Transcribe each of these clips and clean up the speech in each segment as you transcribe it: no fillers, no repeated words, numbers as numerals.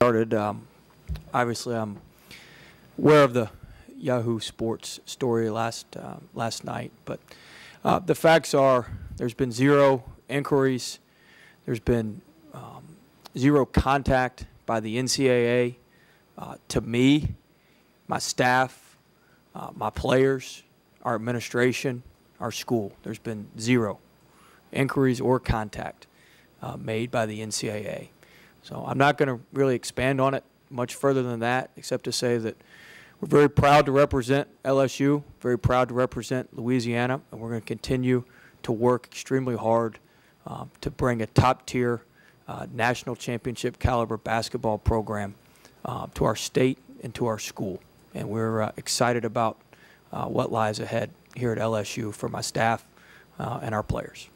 Started. Obviously, I'm aware of the Yahoo Sports story last night, but the facts are there's been zero inquiries. There's been zero contact by the NCAA to me, my staff, my players, our administration, our school. There's been zero inquiries or contact made by the NCAA. So I'm not going to really expand on it much further than that, except to say that we're very proud to represent LSU, very proud to represent Louisiana, and we're going to continue to work extremely hard to bring a top-tier national championship caliber basketball program to our state and to our school. And we're excited about what lies ahead here at LSU for my staff and our players.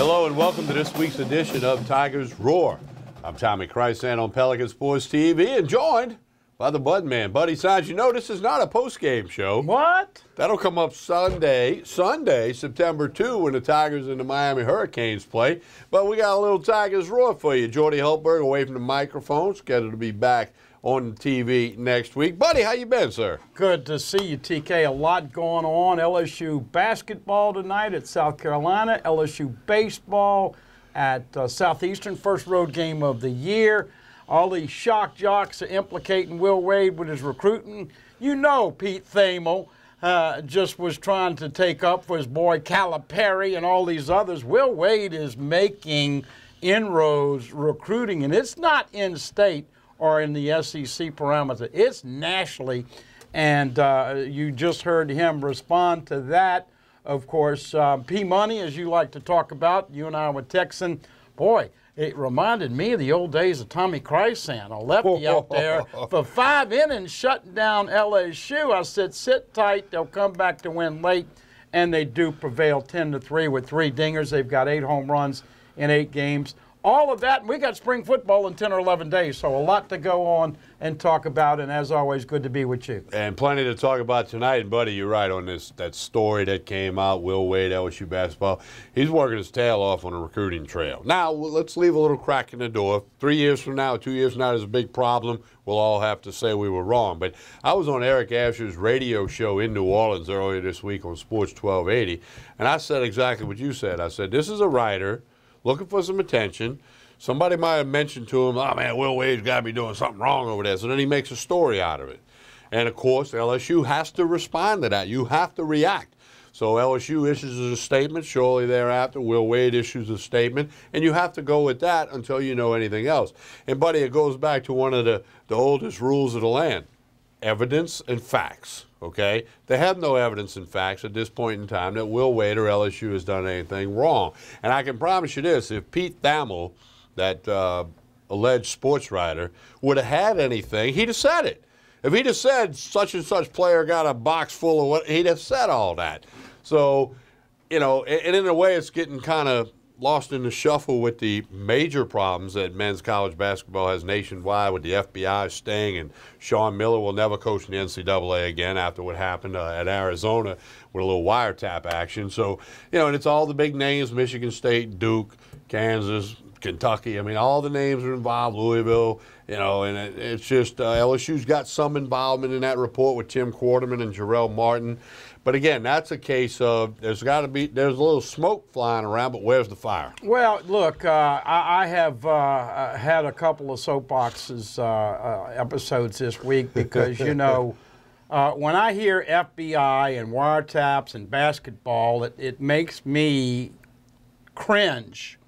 Hello and welcome to this week's edition of Tigers Roar. I'm Tommy Chrysan on Pelican Sports TV and joined by the Bud Man, Buddy Signs. You know this is not a post-game show. What? That'll come up Sunday, September 2, when the Tigers and the Miami Hurricanes play. But we got a little Tigers Roar for you. Jordy Hultberg away from the microphone, scheduled to be back on TV next week. Buddy, how you been, sir? Good to see you, TK. A lot going on. LSU basketball tonight at South Carolina. LSU baseball at Southeastern, first road game of the year. All these shock jocks are implicating Will Wade with his recruiting. You know Pete Thamel just was trying to take up for his boy Calipari and all these others. Will Wade is making inroads recruiting, and it's not in-state or in the SEC parameter. It's nationally, and you just heard him respond to that. Of course, P-Money, as you like to talk about, you and I were texting. Boy, it reminded me of the old days of Tommy Chrysan, a lefty out there for 5 innings shutting down LSU. I said, sit tight, they'll come back to win late, and they do prevail 10-3 with 3 dingers. They've got 8 home runs in 8 games. All of that, and we got spring football in 10 or 11 days, so a lot to go on and talk about, and as always, good to be with you. And plenty to talk about tonight, and Buddy, you're right on that story that came out, Will Wade, LSU basketball. He's working his tail off on a recruiting trail. Now, let's leave a little crack in the door. 3 years from now, 2 years from now, there's a big problem. We'll all have to say we were wrong. But I was on Eric Asher's radio show in New Orleans earlier this week on Sports 1280, and I said exactly what you said. I said, this is a writer looking for some attention. Somebody might have mentioned to him, oh, man, Will Wade's got to be doing something wrong over there. So then he makes a story out of it. And, of course, LSU has to respond to that. You have to react. So LSU issues a statement. Shortly thereafter, Will Wade issues a statement. And you have to go with that until you know anything else. And, Buddy, it goes back to one of the oldest rules of the land, evidence and facts. Okay? They have no evidence and facts at this point in time that Will Wade or LSU has done anything wrong. And I can promise you this, if Pete Thamel, that alleged sports writer, would have had anything, he'd have said it. If he'd have said such and such player got a box full of what, he'd have said all that. So, you know, and in a way it's getting kind of lost in the shuffle with the major problems that men's college basketball has nationwide with the FBI sting, and Sean Miller will never coach in the NCAA again after what happened at Arizona with a little wiretap action. So, you know, and it's all the big names, Michigan State, Duke, Kansas, Kentucky. I mean, all the names are involved, Louisville, you know, and it's just LSU's got some involvement in that report with Tim Quarterman and Jarrell Martin. But again, that's a case of there's a little smoke flying around, but where's the fire? Well, look, I have had a couple of soapboxes episodes this week because, you know, when I hear FBI and wiretaps and basketball, it makes me cringe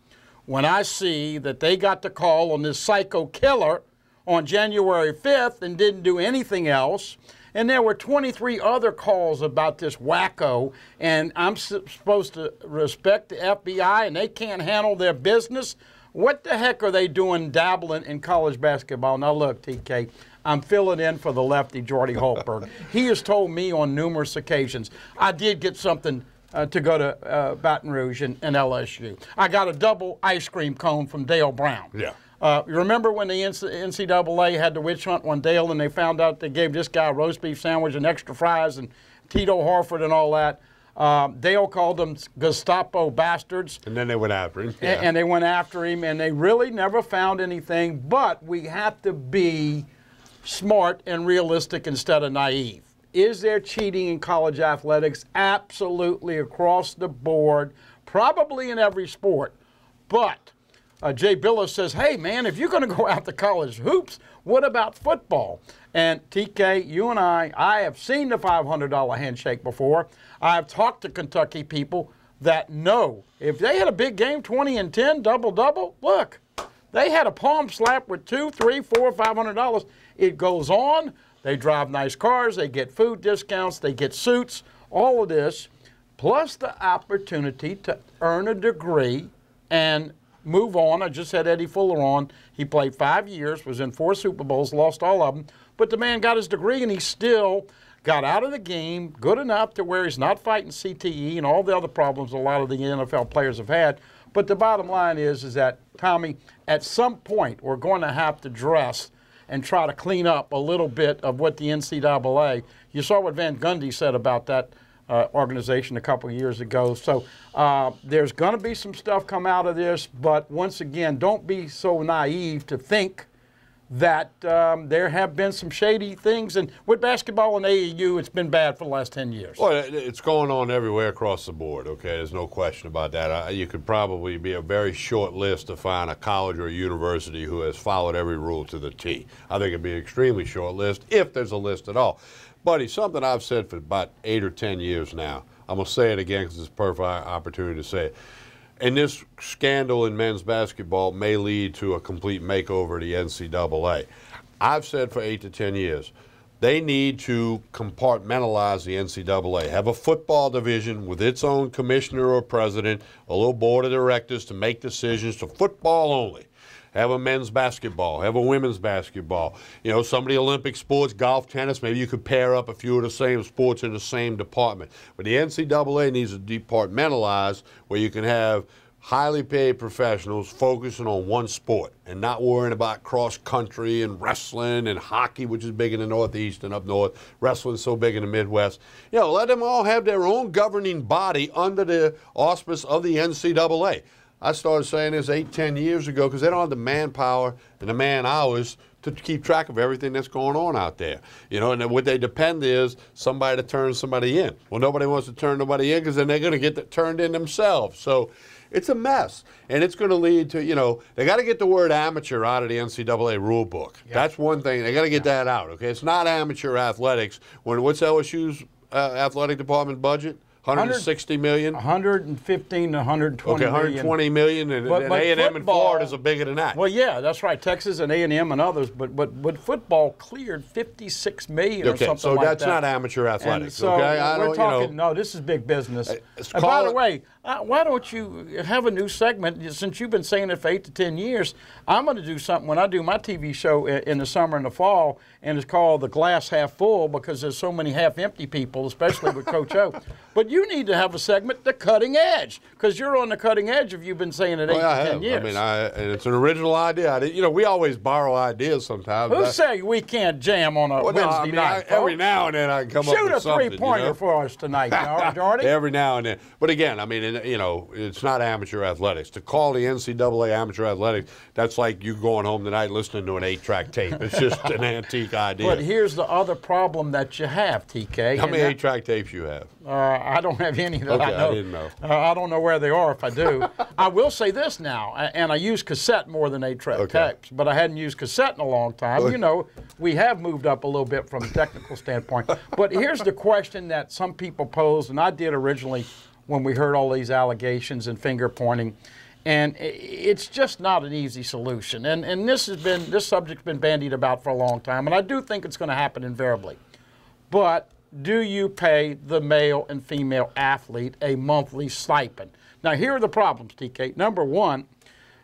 when I see that they got the call on this psycho killer on January 5th and didn't do anything else. And there were 23 other calls about this wacko, and I'm supposed to respect the FBI, and they can't handle their business. What the heck are they doing dabbling in college basketball? Now, look, TK, I'm filling in for the lefty, Jordy Hultberg. He has told me on numerous occasions, I did get something to go to Baton Rouge and LSU. I got a double ice cream cone from Dale Brown. Yeah. You remember when the NCAA had the witch hunt on Dale and they found out they gave this guy a roast beef sandwich and extra fries and Tito Horford and all that? Dale called them Gestapo bastards. And then they went after him. Yeah. And they went after him, and they really never found anything. But we have to be smart and realistic instead of naive. Is there cheating in college athletics? Absolutely, across the board, probably in every sport. But Jay Billis says, hey, man, if you're going to go out to college hoops, what about football? And TK, you and I have seen the $500 handshake before. I've talked to Kentucky people that know if they had a big game, 20 and 10, double-double, look, they had a palm slap with $200, $300, $400, $500. It goes on. They drive nice cars. They get food discounts. They get suits. All of this, plus the opportunity to earn a degree and move on. I just had Eddie Fuller on. He played 5 years, was in 4 Super Bowls, lost all of them. But the man got his degree, and he still got out of the game good enough to where he's not fighting CTE and all the other problems a lot of the NFL players have had. But the bottom line is that, Tommy, at some point we're going to have to dress and try to clean up a little bit of what the NCAA, you saw what Van Gundy said about that organization a couple of years ago. So there's going to be some stuff come out of this, but once again, don't be so naive to think that there have been some shady things. And with basketball and AAU, it's been bad for the last 10 years. Well, it's going on everywhere across the board, okay? There's no question about that. You could probably be a very short list to find a college or a university who has followed every rule to the T. I think it'd be an extremely short list, if there's a list at all. Buddy, something I've said for about 8 or 10 years now. I'm going to say it again because it's a perfect opportunity to say it. And this scandal in men's basketball may lead to a complete makeover of the NCAA. I've said for 8 to 10 years, they need to compartmentalize the NCAA, have a football division with its own commissioner or president, a little board of directors to make decisions to football only. Have a men's basketball, have a women's basketball. You know, some of the Olympic sports, golf, tennis, maybe you could pair up a few of the same sports in the same department. But the NCAA needs to departmentalize where you can have highly paid professionals focusing on one sport and not worrying about cross country and wrestling and hockey, which is big in the Northeast and up north. Wrestling's so big in the Midwest. You know, let them all have their own governing body under the auspice of the NCAA. I started saying this 8, 10 years ago because they don't have the manpower and the man hours to keep track of everything that's going on out there. You know, and what they depend is somebody to turn somebody in. Well, nobody wants to turn nobody in because then they're going to get turned in themselves. So it's a mess. And it's going to lead to, you know, they got to get the word amateur out of the NCAA rule book. Yeah. That's one thing. They got to get that out, okay? It's not amateur athletics. What's LSU's athletic department budget? 160 million? 115 to 120 million. Okay, 120 million, and A&M in Florida is bigger than that. Well, yeah, that's right. Texas and A&M and others, but football cleared 56 million or something like that. So that's not amateur athletics, so okay? We're talking, no, this is big business. And by the way, why don't you have a new segment? Since you've been saying it for 8 to 10 years, I'm going to do something when I do my TV show in the summer and the fall, and it's called The Glass Half Full because there's so many half-empty people, especially with Coach O. But you need to have a segment, The Cutting Edge, because you're on the cutting edge if you've been saying it 8 to 10 years. I mean, and it's an original idea. You know, we always borrow ideas sometimes. Who say we can't jam on a Wednesday night? Every now and then I come up with something. Shoot a three-pointer for us tonight, Jordy. Every now and then. But again, I mean, you know, it's not amateur athletics. To call the NCAA amateur athletics, that's like you going home tonight listening to an 8-track tape. It's just an antique idea. But here's the other problem that you have, TK. How many 8-track tapes you have? I don't have any that I know. I didn't know. I don't know where they are if I do. I will say this now, and I use cassette more than 8-track tapes, but I hadn't used cassette in a long time. You know, we have moved up a little bit from a technical standpoint. But here's the question that some people posed, and I did originally when we heard all these allegations and finger pointing. And it's just not an easy solution. And this subject's been bandied about for a long time, and I do think it's going to happen invariably. But do you pay the male and female athlete a monthly stipend? Now, here are the problems, TK. Number one,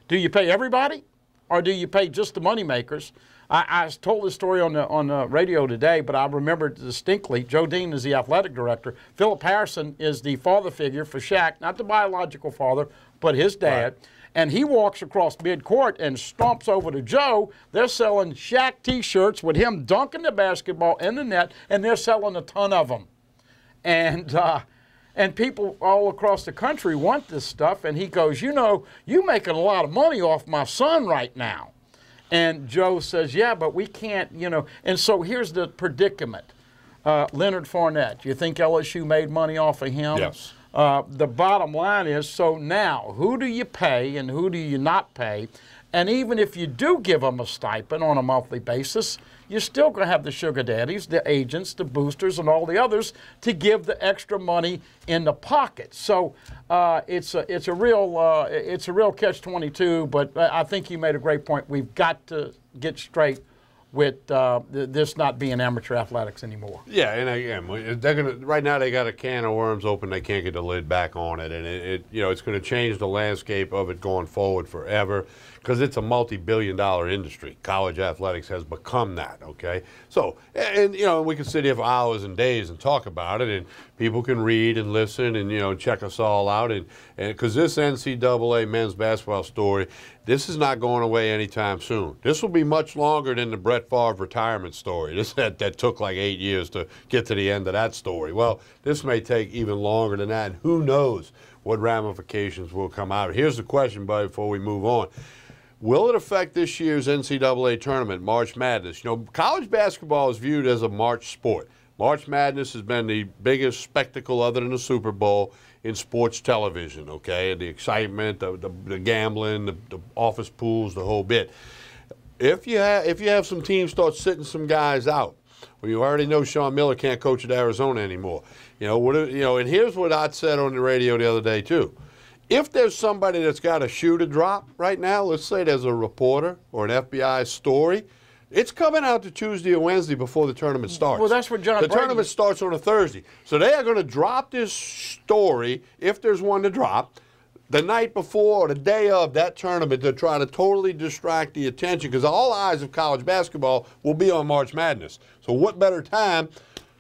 do you pay everybody, or do you pay just the moneymakers? I told this story on the radio today, but I remember it distinctly. Joe Dean is the athletic director. Philip Harrison is the father figure for Shaq, not the biological father, but his dad. Right. And he walks across midcourt and stomps over to Joe. They're selling Shaq T-shirts with him dunking the basketball in the net, and they're selling a ton of them. And And people all across the country want this stuff. And he goes, you know, you're making a lot of money off my son right now. And Joe says, yeah, but we can't, you know. And so here's the predicament. Leonard Fournette, you think LSU made money off of him? Yes. The bottom line is, so now, who do you pay and who do you not pay? And even if you do give them a stipend on a monthly basis, you're still going to have the sugar daddies, the agents, the boosters, and all the others to give the extra money in the pocket. So it's a real catch-22. But I think you made a great point. We've got to get straight with this not being amateur athletics anymore. Yeah, and again, they're gonna right now. They got a can of worms open. They can't get the lid back on it, and it's going to change the landscape of it going forward forever, because it's a multi-billion-dollar industry. College athletics has become that. Okay, so and we can sit here for hours and days and talk about it, and people can read and listen and check us all out, and because this NCAA men's basketball story, this is not going away anytime soon. This will be much longer than the Brett Favre retirement story. That took like 8 years to get to the end of that story. Well, this may take even longer than that, and who knows what ramifications will come out. Here's the question, buddy, before we move on. Will it affect this year's NCAA tournament, March Madness? College basketball is viewed as a March sport. March Madness has been the biggest spectacle other than the Super Bowl in sports television, okay? The excitement, the gambling, the office pools, the whole bit. If you have some teams start sitting some guys out, well, you already know Sean Miller can't coach at Arizona anymore. And here's what I said on the radio the other day too. If there's somebody that's got a shoe to drop right now, let's say there's a reporter or an FBI story, it's coming out to Tuesday or Wednesday before the tournament starts. Well, that's what John The Brady... tournament starts on a Thursday. So they are going to drop this story, if there's one to drop, the night before or the day of that tournament to try to totally distract the attention, because all eyes of college basketball will be on March Madness. So what better time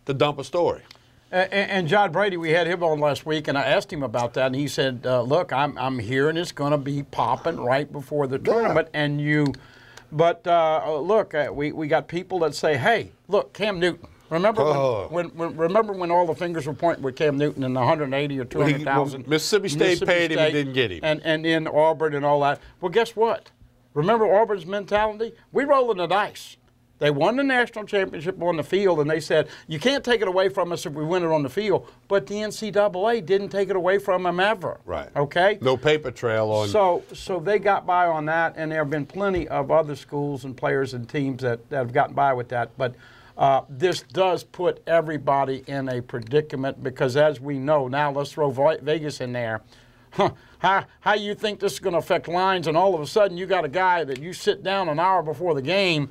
to dump a story? And John Brady, we had him on last week, and I asked him about that, and he said, look, I'm hearing it's going to be popping right before the tournament, and look, we got people that say, hey, look, Cam Newton. Remember when all the fingers were pointing with Cam Newton in the 180 or 200,000? Mississippi State paid him and didn't get him. And in Auburn and all that. Well, guess what? Remember Auburn's mentality? We rolling the dice. They won the national championship on the field, and they said, you can't take it away from us if we win it on the field. But the NCAA didn't take it away from them ever. Right. Okay? No paper trail on. So they got by on that, and there have been plenty of other schools and players and teams that have gotten by with that. But this does put everybody in a predicament because, as we know, now let's throw Vegas in there. How you think this is going to affect lines, and all of a sudden you got a guy that you sit down an hour before the game.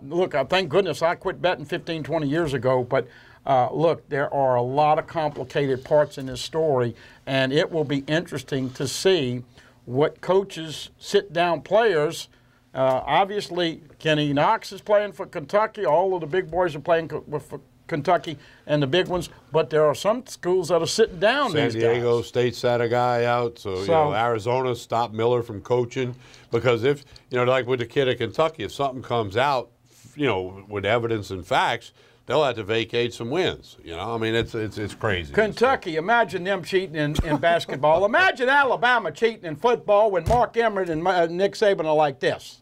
Look, thank goodness I quit betting 15, 20 years ago, but look, there are a lot of complicated parts in this story, and it will be interesting to see what coaches sit down players. Obviously, Kenny Knox is playing for Kentucky. All of the big boys are playing for Kentucky and the big ones, but there are some schools that are sitting down these San Diego guys. State sat a guy out, so Arizona stopped Miller from coaching because if like with the kid at Kentucky, if something comes out, with evidence and facts, they'll have to vacate some wins. I mean, it's crazy. Kentucky, imagine them cheating in basketball. Imagine Alabama cheating in football when Mark Emmert and Nick Saban are like this.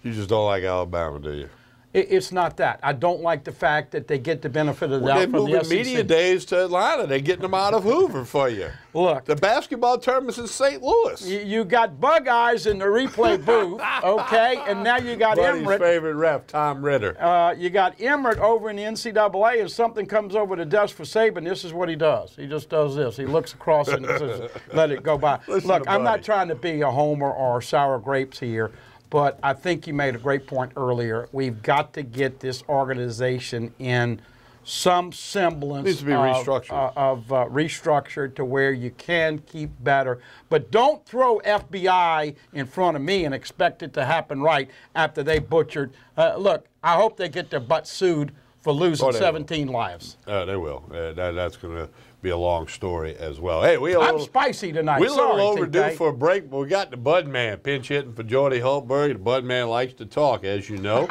You just don't like Alabama, do you? It's not that. I don't like the fact that they get the benefit of the doubt They're from the moving SEC. media days to Atlanta. They're getting them out of Hoover for you. Look. The basketball tournament's in St. Louis. You got bug eyes in the replay booth, okay? And now you got Buddy's Emmert. favorite ref, Tom Ritter. You got Emmert over in the NCAA. If something comes over the desk for Saban, this is what he does. He just does this. He looks across and says, let it go by. Look, I'm not trying to be a homer or sour grapes here. But I think you made a great point earlier. We've got to get this organization in some semblance needs to be restructured to where you can keep better. But don't throw FBI in front of me and expect it to happen right after they butchered. Look, I hope they get their butt sued for losing 17 lives. They will. That's going to be a long story as well. Hey, I'm spicy tonight. We're a little overdue TK. for a break, but we got the Bud Man pinch hitting for Jordy Hultberg. The Bud Man likes to talk, as you know.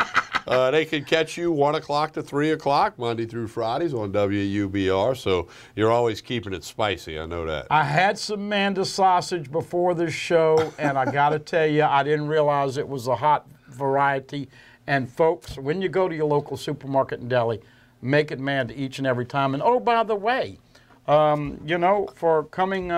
They can catch you 1 o'clock to 3 o'clock, Monday through Fridays on WUBR. So you're always keeping it spicy. I know that. I had some Manda sausage before this show, and I got to tell you, I didn't realize it was a hot variety. And folks, when you go to your local supermarket and deli, make it Manda each and every time. And oh, by the way, you know, for coming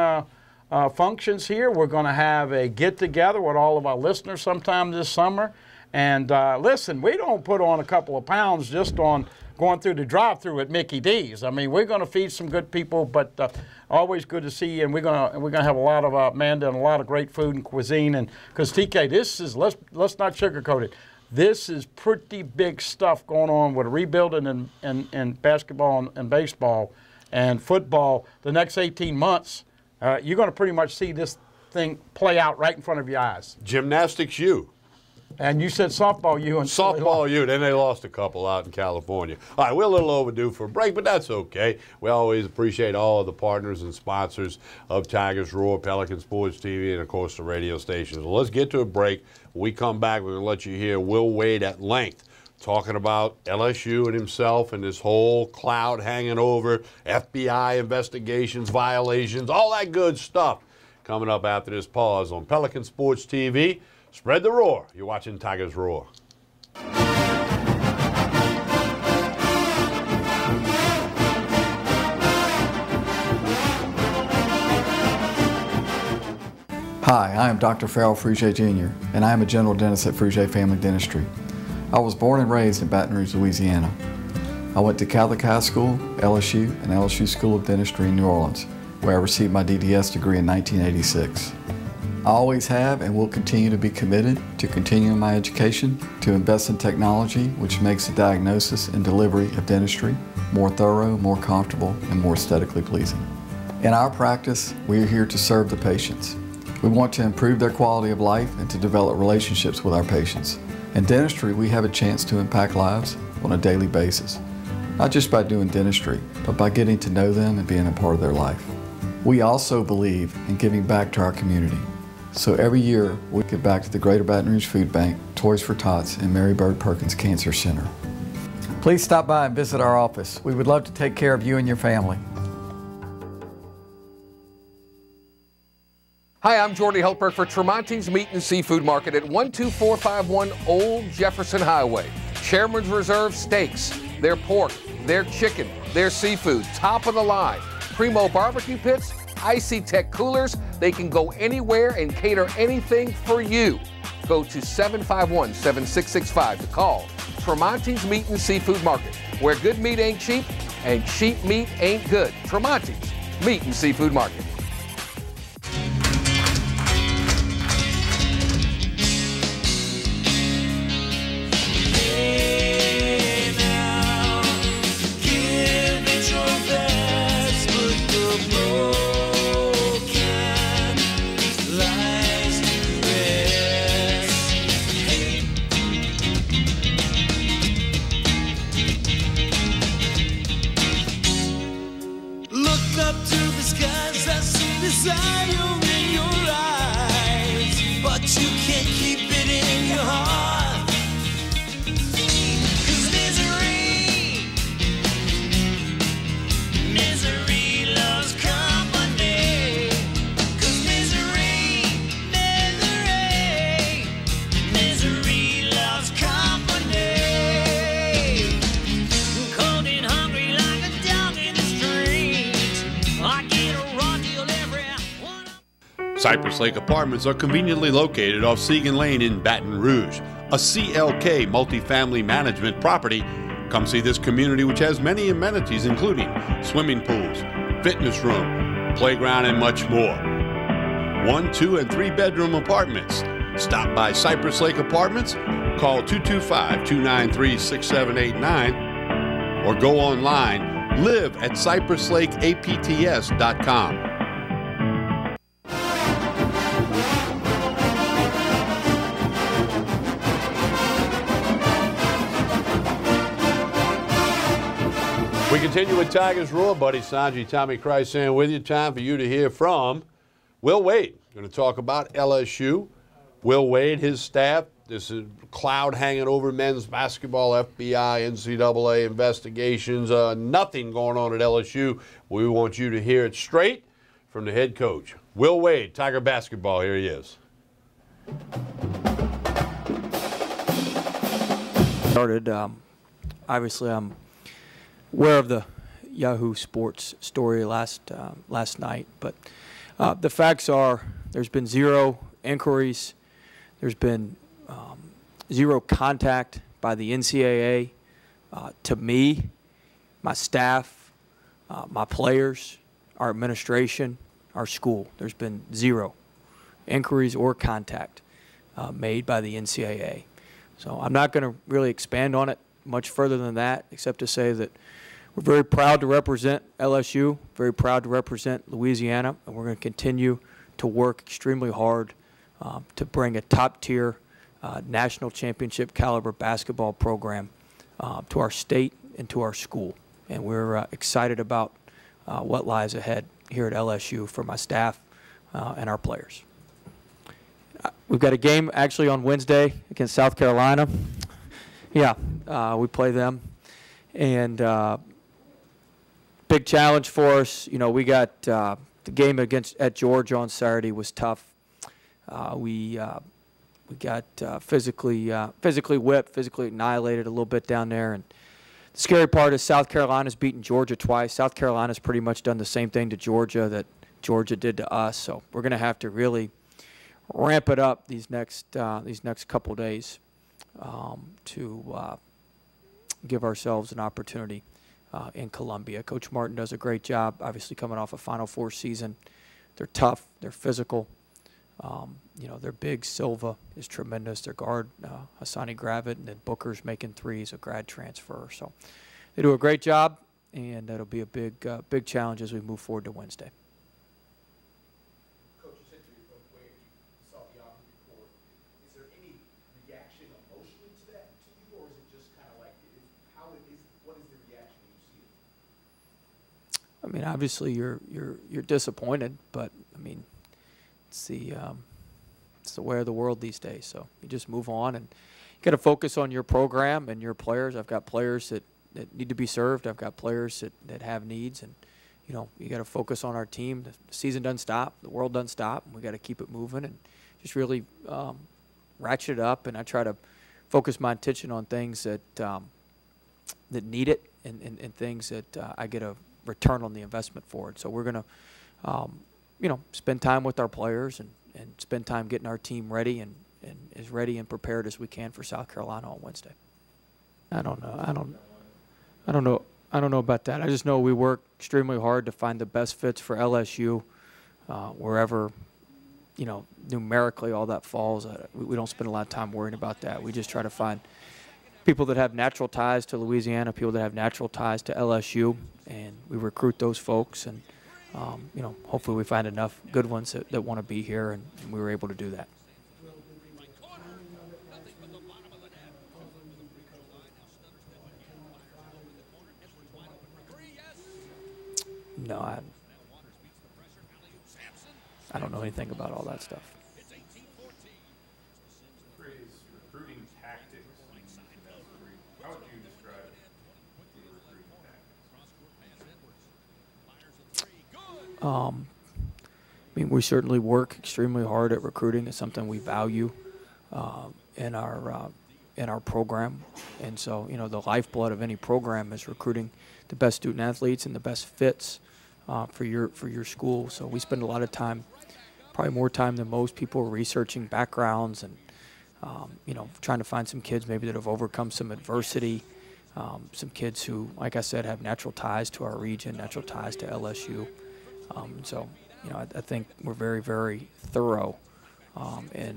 functions here, we're going to have a get-together with all of our listeners sometime this summer. And listen, we don't put on a couple of pounds just on going through the drive-through at Mickey D's. I mean, we're going to feed some good people, but always good to see you. And we're gonna have a lot of Manda and a lot of great food and cuisine. And because TK, this is let's not sugarcoat it. This is pretty big stuff going on with rebuilding in basketball and baseball and football. The next 18 months, you're going to pretty much see this thing play out right in front of your eyes. Gymnastics U. And you said softball U. And Softball U. Then they lost a couple out in California. All right, we're a little overdue for a break, but that's okay. We always appreciate all of the partners and sponsors of Tigers Roar, Pelican Sports TV, and, of course, the radio stations. So let's get to a break. When we come back, we're going to let you hear Will Wade at length talking about LSU and himself and this whole cloud hanging over, FBI investigations, violations, all that good stuff. Coming up after this pause on Pelican Sports TV. Spread the roar. You're watching Tigers Roar. Hi, I am Dr. Farrell Frugier Jr., and I am a general dentist at Frugier Family Dentistry. I was born and raised in Baton Rouge, Louisiana. I went to Catholic High School, LSU, and LSU School of Dentistry in New Orleans, where I received my DDS degree in 1986. I always have and will continue to be committed to continuing my education, to invest in technology which makes the diagnosis and delivery of dentistry more thorough, more comfortable, and more aesthetically pleasing. In our practice, we are here to serve the patients. We want to improve their quality of life and to develop relationships with our patients. In dentistry, we have a chance to impact lives on a daily basis, not just by doing dentistry, but by getting to know them and being a part of their life. We also believe in giving back to our community. So every year, we give back to the Greater Baton Rouge Food Bank, Toys for Tots, and Mary Bird Perkins Cancer Center. Please stop by and visit our office. We would love to take care of you and your family. Hi, I'm Jordy Heltberg for Tremonti's Meat and Seafood Market at 12451 Old Jefferson Highway. Chairman's Reserve steaks, their pork, their chicken, their seafood, top of the line. Primo barbecue pits, Icy Tech coolers. They can go anywhere and cater anything for you. Go to 751-7665 to call Tremonti's Meat and Seafood Market, where good meat ain't cheap and cheap meat ain't good. Tremonti's Meat and Seafood Market. Cypress Lake Apartments are conveniently located off Segan Lane in Baton Rouge, a CLK multifamily management property. Come see this community, which has many amenities including swimming pools, fitness room, playground, and much more. 1, 2, and 3 bedroom apartments. Stop by Cypress Lake Apartments, call 225-293-6789, or go online, live at cypresslakeapts.com. We continue with Tigers Roar. Buddy Sanji, Tommy Chrysan with you. Time for you to hear from Will Wade. Going to talk about LSU, Will Wade, his staff, this is a cloud hanging over men's basketball, FBI, NCAA investigations, nothing going on at LSU. We want you to hear it straight from the head coach. Will Wade, Tiger basketball, here he is. Started, obviously I'm aware of the Yahoo Sports story last night, but the facts are there's been zero inquiries, there's been zero contact by the NCAA to me, my staff, my players, our administration, our school. There's been zero inquiries or contact made by the NCAA. So I'm not going to really expand on it much further than that, except to say that we're very proud to represent LSU, very proud to represent Louisiana, and we're going to continue to work extremely hard to bring a top-tier national championship caliber basketball program to our state and to our school. And we're excited about what lies ahead here at LSU for my staff and our players. We've got a game actually on Wednesday against South Carolina. Yeah, we play them. And big challenge for us. You know, we got the game at Georgia on Saturday was tough. We got physically whipped, physically annihilated a little bit down there. And the scary part is South Carolina's beaten Georgia twice. South Carolina's pretty much done the same thing to Georgia that Georgia did to us. So we're going to have to really ramp it up these next couple days to give ourselves an opportunity in Columbia. Coach Martin does a great job, obviously coming off a Final Four season. They're tough. They're physical. You know, their big Silva is tremendous. Their guard, Hassani Gravett, and then Booker's making threes, a grad transfer. So they do a great job, and that'll be a big challenge as we move forward to Wednesday. Coach, you said you where you saw the Yahoo report. Is there any reaction emotionally to that to you, or is it just kind of like what is the reaction when you see it? I mean, obviously you're disappointed, but I mean, it's the way of the world these days. So you just move on, and you got to focus on your program and your players. I've got players that need to be served. I've got players that have needs, and you know, you got to focus on our team. The season doesn't stop. The world doesn't stop. And we got to keep it moving and just really ratchet it up. And I try to focus my attention on things that need it and things that I get a return on the investment for it. So we're going to, you know, spend time with our players and spend time getting our team ready and as ready and prepared as we can for South Carolina on Wednesday. I don't know about that. I just know we work extremely hard to find the best fits for LSU wherever, you know, numerically all that falls. We don't spend a lot of time worrying about that. We just try to find people that have natural ties to Louisiana, people that have natural ties to LSU, and we recruit those folks. And you know, hopefully we find enough good ones that want to be here, and we were able to do that. No, I don't know anything about all that stuff. Recruiting tactics. How would you describe the recruiting tactics? I mean, we certainly work extremely hard at recruiting. It's something we value in our program, and so you know, the lifeblood of any program is recruiting the best student athletes and the best fits for your school. So we spend a lot of time, probably more time than most people, researching backgrounds and you know, trying to find some kids maybe that have overcome some adversity, some kids who, like I said, have natural ties to our region, natural ties to LSU. So you know, I think we're very, very thorough in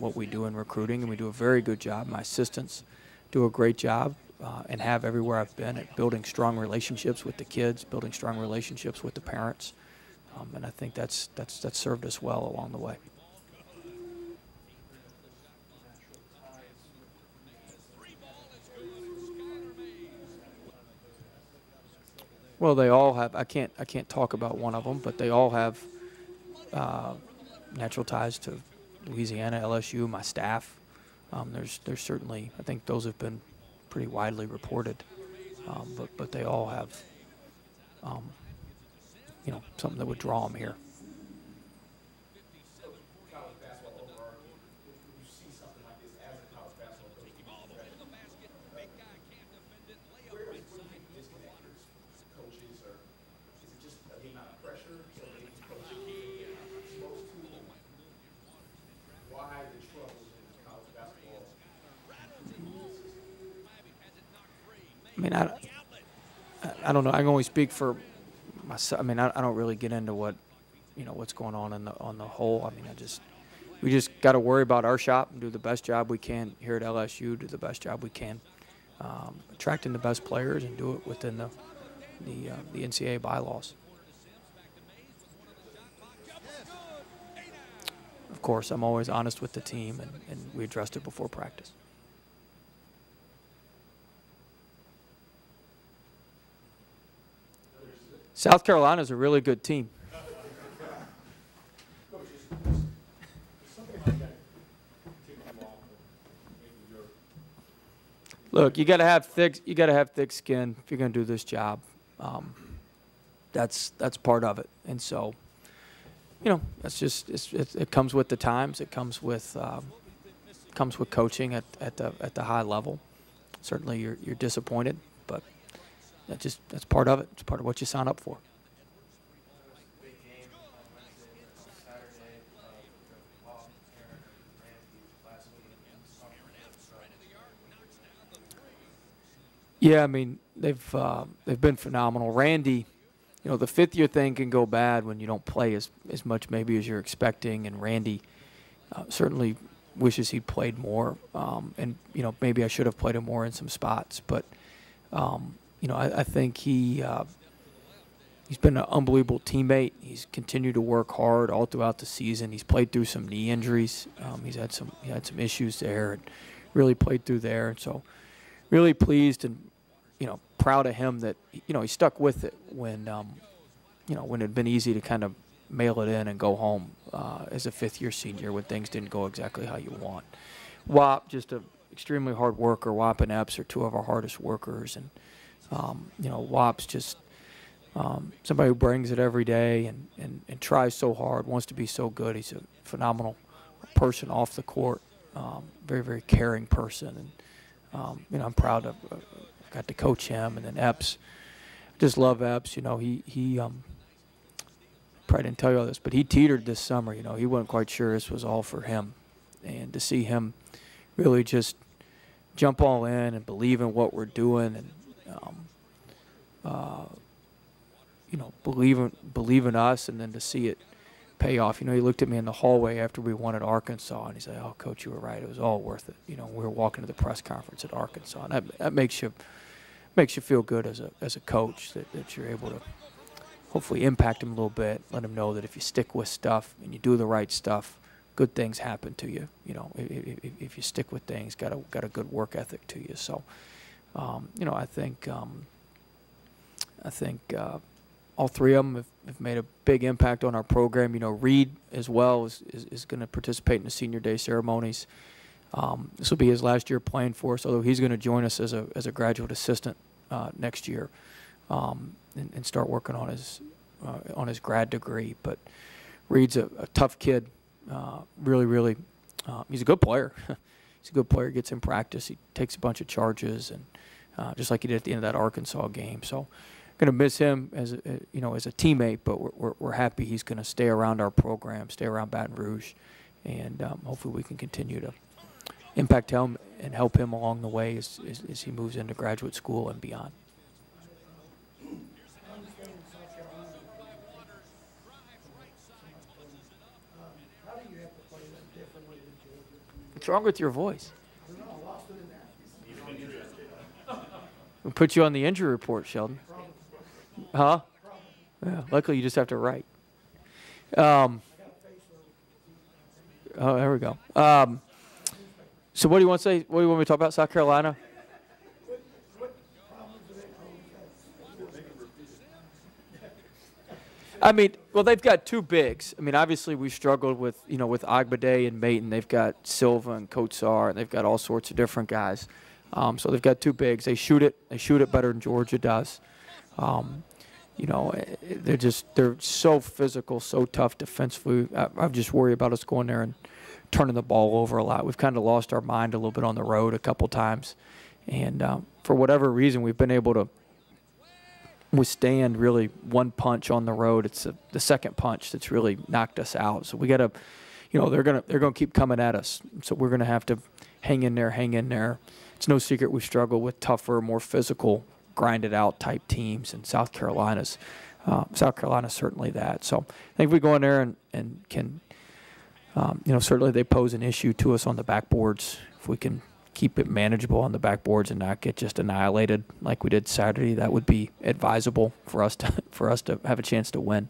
what we do in recruiting, and we do a very good job. My assistants do a great job and have everywhere I've been at building strong relationships with the kids, building strong relationships with the parents, and I think that's served us well along the way. Well, they all have. I can't talk about one of them, but they all have natural ties to Louisiana, LSU, my staff. There's certainly, I think those have been pretty widely reported, but they all have, you know, something that would draw them here. College basketball overarching, when you see something like this as a college basketball coach, where do you think the disconnect is? Coaches, or is it just the amount of pressure? So maybe coaches get exposed to why the troubles in college basketball? I mean, I don't know. I can only speak for myself. I mean, I don't really get into what, you know, what's going on on the whole. I mean, we just got to worry about our shop and do the best job we can here at LSU. Do the best job we can, attracting the best players and do it within the NCAA bylaws. Of course, I'm always honest with the team, and we addressed it before practice. South Carolina is a really good team. Look, you got to have thick skin if you're going to do this job. That's part of it, and so, you know, that's just it comes with the times. It comes with coaching at the high level. Certainly, you're disappointed, but that's part of it. It's part of what you sign up for. Yeah, I mean, they've been phenomenal. Randy, you know, the fifth-year thing can go bad when you don't play as much maybe as you're expecting, and Randy certainly wishes he'd played more. And, you know, maybe I should have played him more in some spots. But, you know, I think he's been an unbelievable teammate. He's continued to work hard all throughout the season. He's played through some knee injuries. He had some issues there and really played through there. And so really pleased and, you know, proud of him that, you know, he stuck with it when, you know, when it had been easy to kind of mail it in and go home as a fifth-year senior when things didn't go exactly how you want. Wap, just an extremely hard worker. Wap and Epps are two of our hardest workers. And, you know, Wap's just somebody who brings it every day and tries so hard, wants to be so good. He's a phenomenal person off the court, very, very caring person. And, you know, I'm proud of got to coach him. And then Epps, just love Epps. You know, he probably didn't tell you all this, but he teetered this summer. You know, he wasn't quite sure this was all for him. And to see him really just jump all in and believe in what we're doing and, you know, believe in us, and then to see it pay off. You know, he looked at me in the hallway after we won at Arkansas, and he said, "Oh, Coach, you were right. It was all worth it." You know, we were walking to the press conference at Arkansas, and that makes you feel good as a coach that you're able to hopefully impact him a little bit, let him know that if you stick with stuff and you do the right stuff, good things happen to you. You know, if you stick with things, got a good work ethic to you. So, you know, I think all three of them have made a big impact on our program. You know, Reed as well is going to participate in the senior day ceremonies. This will be his last year playing for us, although he's going to join us as a graduate assistant next year and start working on his grad degree. But Reed's a tough kid. Really, he's a good player. He's a good player. Gets in practice. He takes a bunch of charges, and just like he did at the end of that Arkansas game. So, going to miss him as a teammate. But we're happy he's going to stay around our program, stay around Baton Rouge, and hopefully we can continue to impact him and help him along the way as he moves into graduate school and beyond. What's wrong with your voice? We'll put you on the injury report, Sheldon. Huh? Yeah, luckily you just have to write. Oh, there we go. So what do you want to say? What do you want me to talk about, South Carolina? I mean, well, they've got two bigs. I mean, obviously we struggled with, with Agbade and Mayton. They've got Silva and Kotsar, and they've got all sorts of different guys. So they've got two bigs. They shoot it. They shoot it better than Georgia does. They're so physical, so tough defensively. I just worry about us going there and turning the ball over a lot. We've kind of lost our mind a little bit on the road a couple times. And for whatever reason, we've been able to withstand really one punch on the road. It's the second punch that's really knocked us out. So we got to, they're gonna keep coming at us. So we're gonna have to hang in there. It's no secret we struggle with tougher, more physical, grinded out type teams, and South Carolina's certainly that. So I think if we go in there and can, certainly they pose an issue to us on the backboards. If we can keep it manageable on the backboards and not get just annihilated like we did Saturday, that would be advisable for us to have a chance to win.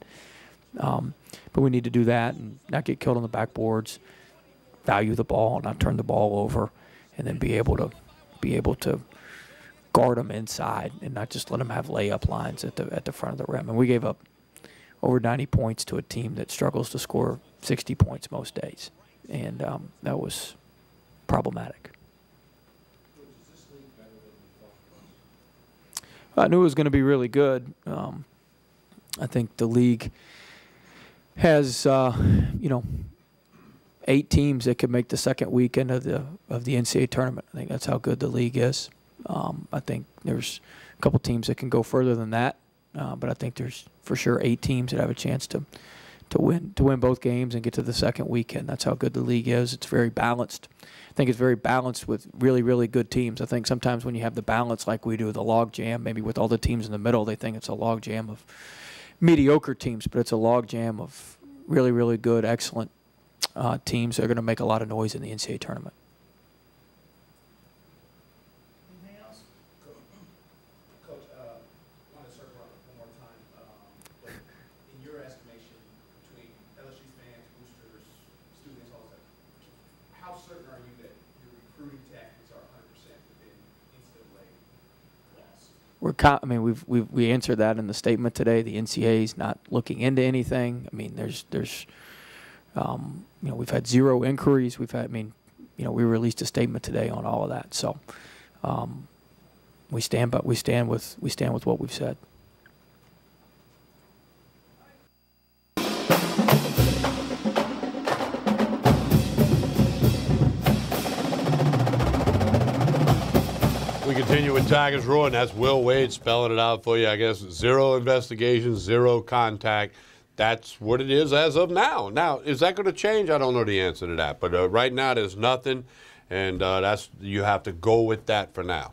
But we need to do that and not get killed on the backboards, value the ball, not turn the ball over, and then be able to guard them inside and not just let them have layup lines at the front of the rim. And we gave up over 90 points to a team that struggles to score 60 points most days, and that was problematic. I knew it was going to be really good. I think the league has, 8 teams that could make the second weekend of the NCAA tournament. I think that's how good the league is. I think there's a couple teams that can go further than that, but I think there's for sure 8 teams that have a chance to win both games and get to the second weekend. That's how good the league is. It's very balanced. I think it's very balanced with really, really good teams. I think sometimes when you have the balance like we do, the log jam, maybe with all the teams in the middle, they think it's a log jam of mediocre teams, but it's a log jam of really, really good, excellent teams that are going to make a lot of noise in the NCAA tournament. Anything else? Coach, I want to circle around one more time. But in your estimation, between LSU fans, boosters, students, all that, how certain are you that your recruiting tactics are 100% within NCAA laws? We answered that in the statement today. The NCAA is not looking into anything. I mean, we've had 0 inquiries. We released a statement today on all of that. So we stand with what we've said. We continue with Tigers Roar, and that's Will Wade spelling it out for you. I guess 0 investigations, 0 contact. That's what it is as of now. Now, is that going to change? I don't know the answer to that. But right now, there's nothing, and you have to go with that for now.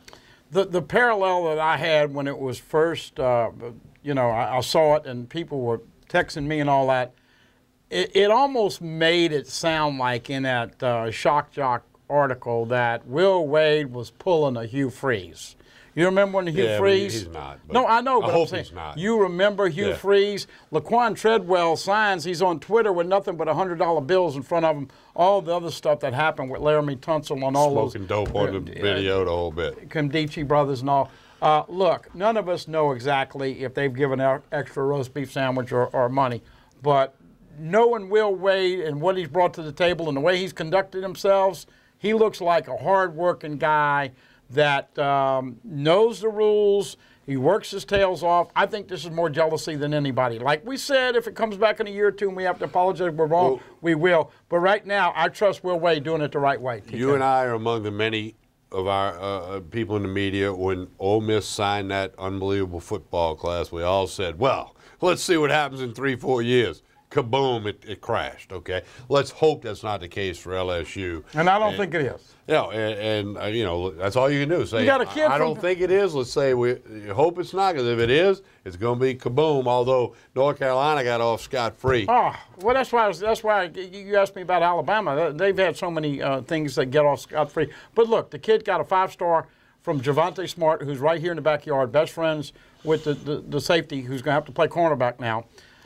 The parallel that I had when it was first, I saw it and people were texting me and all that, it almost made it sound like in that Shock Jock article that Will Wade was pulling a Hugh Freeze. You remember when Hugh Freeze? He's not. No, I know, but I hope I'm saying, he's not. You remember Hugh Freeze? Laquan Treadwell signs, he's on Twitter with nothing but $100 bills in front of him. All the other stuff that happened with Laramie Tunsil and all Smoking dope on the video, the whole bit. Kimdichie brothers and all. Look, none of us know exactly if they've given out extra roast beef sandwich or money, but knowing Will Wade and what he's brought to the table and the way he's conducted himself, he looks like a hard-working guy that knows the rules. He works his tails off. I think this is more jealousy than anybody. Like we said, if it comes back in a year or two and we have to apologize, we're wrong, we will. But right now, I trust Will Wade doing it the right way. You and I are among the many of our people in the media. When Ole Miss signed that unbelievable football class, we all said, well, let's see what happens in 3-4 years. Kaboom, it crashed, okay? Let's hope that's not the case for LSU. And I don't think it is. That's all you can do. Say, you got a kid I don't think it is. Let's say we hope it's not, because if it is, it's going to be kaboom, although North Carolina got off scot-free. Oh, well, that's why you asked me about Alabama. They've had so many things that get off scot-free. But look, the kid got a 5-star from Javonte Smart, who's right here in the backyard, best friends with the safety, who's going to have to play cornerback now.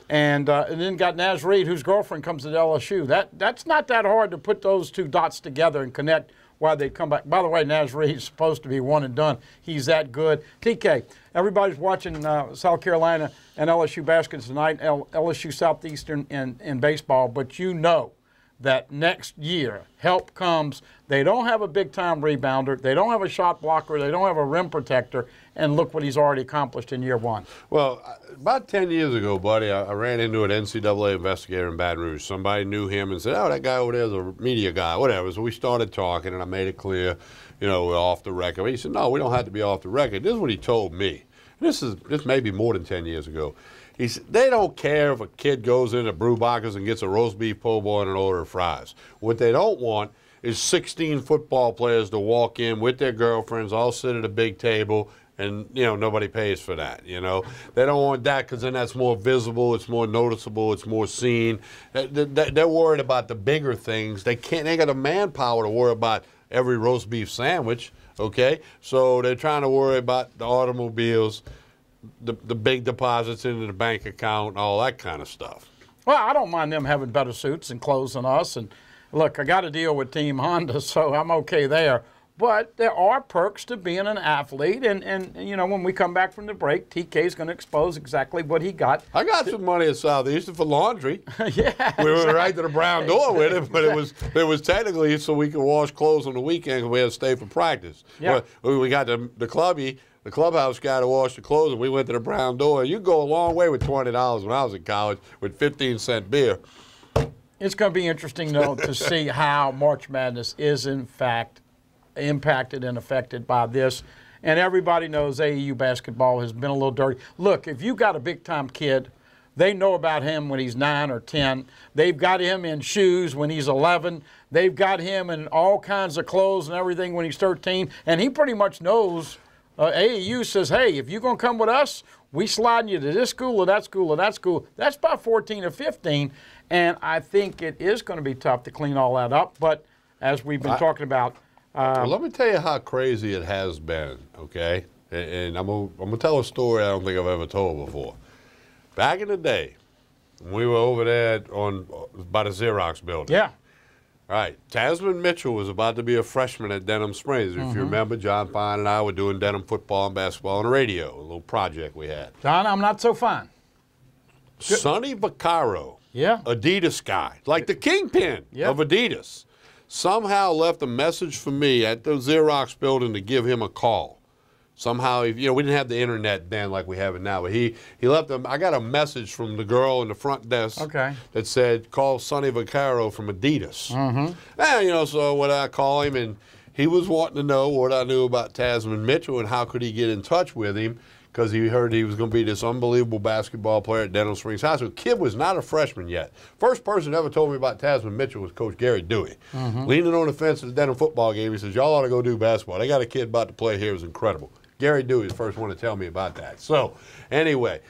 And then got Naz Reid, whose girlfriend comes to LSU. That's not that hard to put those two dots together and connect why they'd come back. By the way, Naz Reid's supposed to be one and done. He's that good. TK, everybody's watching South Carolina and LSU basketball tonight, LSU Southeastern in baseball, but you know that next year help comes. They don't have a big-time rebounder. They don't have a shot blocker. They don't have a rim protector. And look what he's already accomplished in year one. Well, about 10 years ago, buddy, I ran into an NCAA investigator in Baton Rouge. Somebody knew him and said, oh, that guy over there is a media guy, whatever. So we started talking, and I made it clear, you know, we're off the record. He said, no, we don't have to be off the record. This is what he told me. This may be more than 10 years ago. He said, they don't care if a kid goes into Brewbachers and gets a roast beef po' boy and an order of fries. What they don't want is 16 football players to walk in with their girlfriends, all sit at a big table, and, you know, nobody pays for that, you know. They don't want that because then that's more visible, it's more noticeable, it's more seen. They're worried about the bigger things. They ain't got the manpower to worry about every roast beef sandwich, okay? So they're trying to worry about the automobiles, the big deposits into the bank account, and all that kind of stuff. Well, I don't mind them having better suits and clothes than us. And look, I got to deal with Team Honda, so I'm okay there. But there are perks to being an athlete. And you know, when we come back from the break, TK's going to expose exactly what he got. I got some money at Southeastern for laundry. Yeah. We were right to the brown door with it, but it was technically so we could wash clothes on the weekend because we had to stay for practice. Yeah. We got the clubhouse guy to wash the clothes, and we went to the brown door. You go a long way with $20 when I was in college with 15-cent beer. It's going to be interesting, though, to see how March Madness is, in fact, impacted and affected by this. And everybody knows AAU basketball has been a little dirty. Look, if you got a big-time kid, they know about him when he's 9 or 10. They've got him in shoes when he's 11. They've got him in all kinds of clothes and everything when he's 13. And he pretty much knows, AAU says, hey, if you're going to come with us, we sliding you to this school or that school or that school. That's about 14 or 15. And I think it is going to be tough to clean all that up. But as we've been talking about, well, let me tell you how crazy it has been, okay? And I'm gonna tell a story I don't think I've ever told before. Back in the day, when we were over there by the Xerox building. yeah, All right, Tasman Mitchell was about to be a freshman at Denham Springs. If you remember, John Fine and I were doing Denham football and basketball on the radio, a little project we had. John, I'm not so fine. Sonny Vaccaro, Yeah. Adidas guy, like the kingpin Yeah. of Adidas, somehow left a message for me at the Xerox building to give him a call. Somehow, we didn't have the internet then like we have it now, but he left them. I got a message from the girl in the front desk that said, call Sonny Vaccaro from Adidas. And, so when I call him, and he was wanting to know what I knew about Tasman Mitchell and how could he get in touch with him, because he heard he was going to be this unbelievable basketball player at Denham Springs High School. Kid was not a freshman yet. First person that ever told me about Tasman Mitchell was Coach Gary Dewey. Leaning on the fence at the Denham football game, he says, y'all ought to go do basketball. They got a kid about to play here. It was incredible. Gary Dewey was the first one to tell me about that. So, anyway,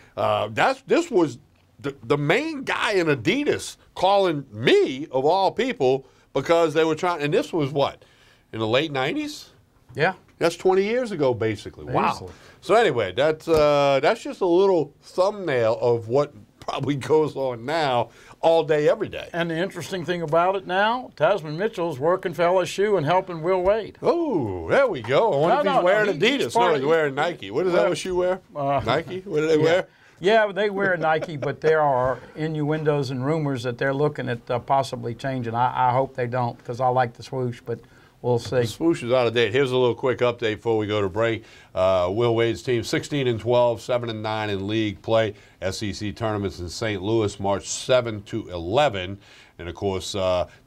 this was the main guy in Adidas calling me, of all people, because they were trying, and this was what, in the late 90s? Yeah. That's 20 years ago, basically. Wow. Easily. So anyway, that's just a little thumbnail of what probably goes on now all day, every day. And the interesting thing about it now, Tasman Mitchell's working for LSU and helping Will Wade. Oh, there we go. I wonder if he's wearing Adidas. No, he's wearing Nike. What does LSU wear? Nike? What do they wear? Yeah, they wear Nike, but there are innuendos and rumors that they're looking at possibly changing. I hope they don't, because I like the swoosh, but we'll see. The swoosh is out of date. Here's a little quick update before we go to break. Will Wade's team, 16-12, 7-9 in league play. SEC tournaments in St. Louis, March 7 to 11. And, of course,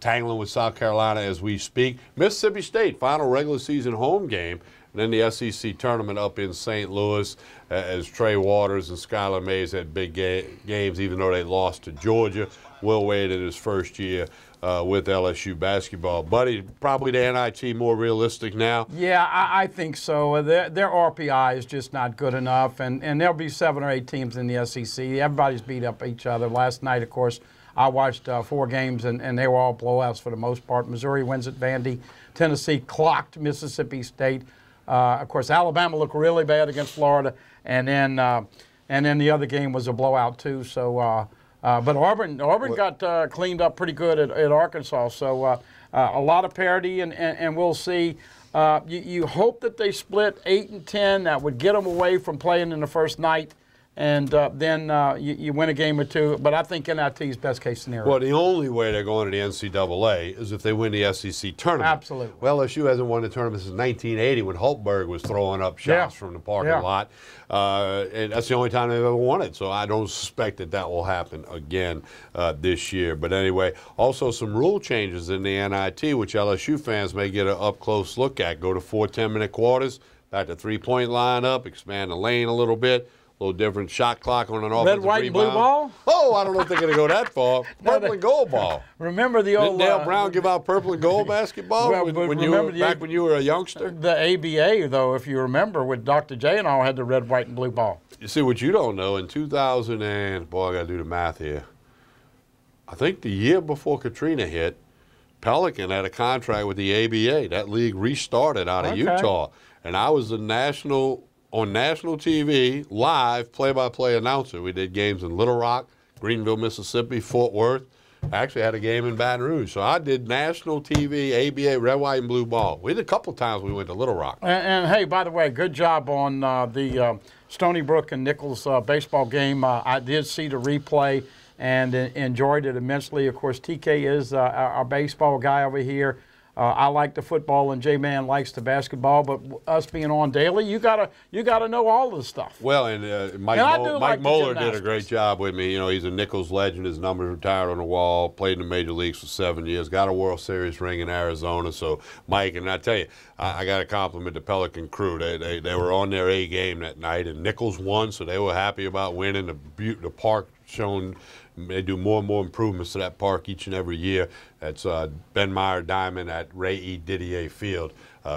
tangling with South Carolina as we speak. Mississippi State, final regular season home game. And then the SEC tournament up in St. Louis as Trey Waters and Skylar Mays had big games, even though they lost to Georgia. Will Wade in his first year with LSU basketball. Buddy, probably the NIT more realistic now? Yeah, I think so. Their RPI is just not good enough, and there'll be 7 or 8 teams in the SEC. Everybody's beat up each other. Last night, of course, I watched 4 games, and they were all blowouts for the most part. Missouri wins at Vandy. Tennessee clocked Mississippi State. Of course, Alabama looked really bad against Florida, and then the other game was a blowout too. So But Auburn got cleaned up pretty good at Arkansas. So a lot of parity, and we'll see. You hope that they split 8 and 10. That would get them away from playing in the first night. And then you win a game or two. But I think NIT is best case scenario. Well, the only way they're going to the NCAA is if they win the SEC tournament. Absolutely. Well, LSU hasn't won the tournament since 1980 when Hultberg was throwing up shots from the parking lot. And that's the only time they've ever won it. So I don't suspect that will happen again this year. But anyway, also some rule changes in the NIT, which LSU fans may get an up-close look at. Go to 4 10-minute quarters, back to three-point lineup, expand the lane a little bit. A little different shot clock on an offensive Red, white, rebound. and blue ball? Oh, I don't know if they're going to go that far. Purple and gold ball. Remember the old... Didn't Dale Brown give out purple and gold basketball when you were a youngster? The ABA, though, if you remember, with Dr. J and all, had the red, white, and blue ball. You see, what you don't know, in 2000 and... Boy, I got to do the math here. I think the year before Katrina hit, Pelican had a contract with the ABA. That league restarted out of Utah. And I was on national TV, live, play-by-play announcer. We did games in Little Rock, Greenville, Mississippi, Fort Worth. I actually had a game in Baton Rouge. So I did national TV, ABA, red, white, and blue ball. We did a couple times we went to Little Rock. And hey, by the way, good job on the Stony Brook and Nichols baseball game. I did see the replay and enjoyed it immensely. Of course, TK is our baseball guy over here. I like the football, and J-Man likes the basketball. But us being on daily, you gotta know all this stuff. Well, and Mike Moeller did a great job with me. You know, he's a Nichols legend. His number's retired on the wall. Played in the major leagues for 7 years. Got a World Series ring in Arizona. So, Mike, and I tell you, I got to compliment the Pelican crew. They were on their A game that night, and Nichols won, so they were happy about winning. The park shown. They do more and more improvements to that park each and every year. That's Ben Meyer Diamond at Ray E. Didier Field.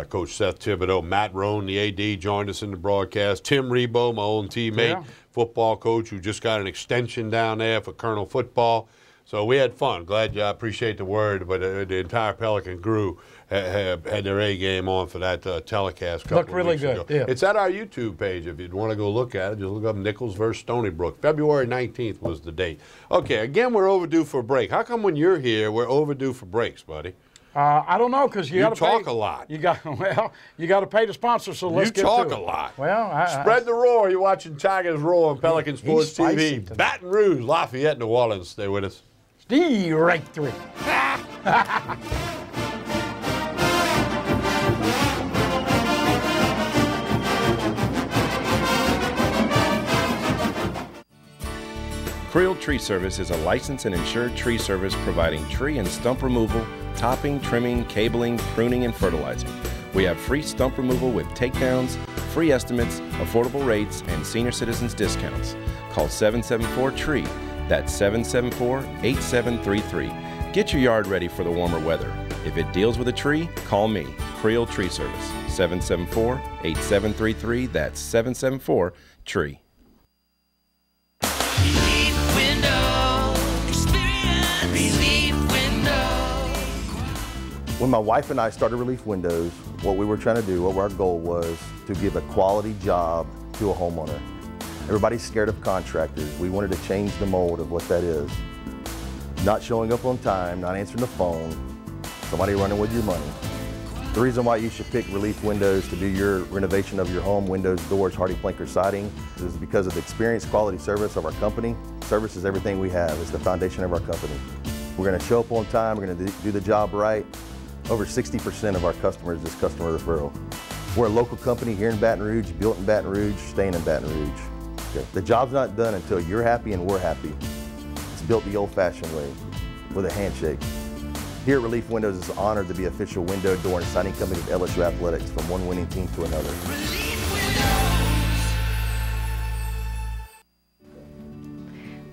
Coach Seth Thibodeau, Matt Rohn, the AD, joined us in the broadcast. Tim Rebo, my own teammate, football coach, who just got an extension down there for Colonel Football. So we had fun. Glad you appreciate the word, but the entire Pelican crew had their A game on for that telecast. Looked really good. Ago. Yeah. It's at our YouTube page. If you'd want to go look at it, just look up Nichols versus Stony Brook. February 19th was the date. Okay, again, we're overdue for a break. How come when you're here, we're overdue for breaks, buddy? I don't know, because you got to talk a lot. You got to pay the sponsor. So let's get to it. You talk a lot. Well, spread the roar. You're watching Tigers Roar on Pelican Sports TV. Baton Rouge, Lafayette, New Orleans. Stay with us. Right three. Creel Tree Service is a licensed and insured tree service providing tree and stump removal, topping, trimming, cabling, pruning, and fertilizing. We have free stump removal with takedowns, free estimates, affordable rates, and senior citizens discounts. Call 774-TREE. That's 774-8733. Get your yard ready for the warmer weather. If it deals with a tree, call me, Creel Tree Service, 774-8733. That's 774-TREE. When my wife and I started Relief Windows, what we were trying to do, what our goal was to give a quality job to a homeowner. Everybody's scared of contractors. We wanted to change the mold of what that is. Not showing up on time, not answering the phone, somebody running with your money. The reason why you should pick Relief Windows to do your renovation of your home, windows, doors, hardy plank, siding, is because of the experience, quality service of our company. Service is everything we have. It's the foundation of our company. We're going to show up on time. We're going to do the job right. Over 60% of our customers is customer referral. We're a local company here in Baton Rouge, built in Baton Rouge, staying in Baton Rouge. Okay. The job's not done until you're happy and we're happy. It's built the old-fashioned way, with a handshake. Here at Relief Windows, it's an honor to be official window, door, and siding company of LSU Athletics, from one winning team to another.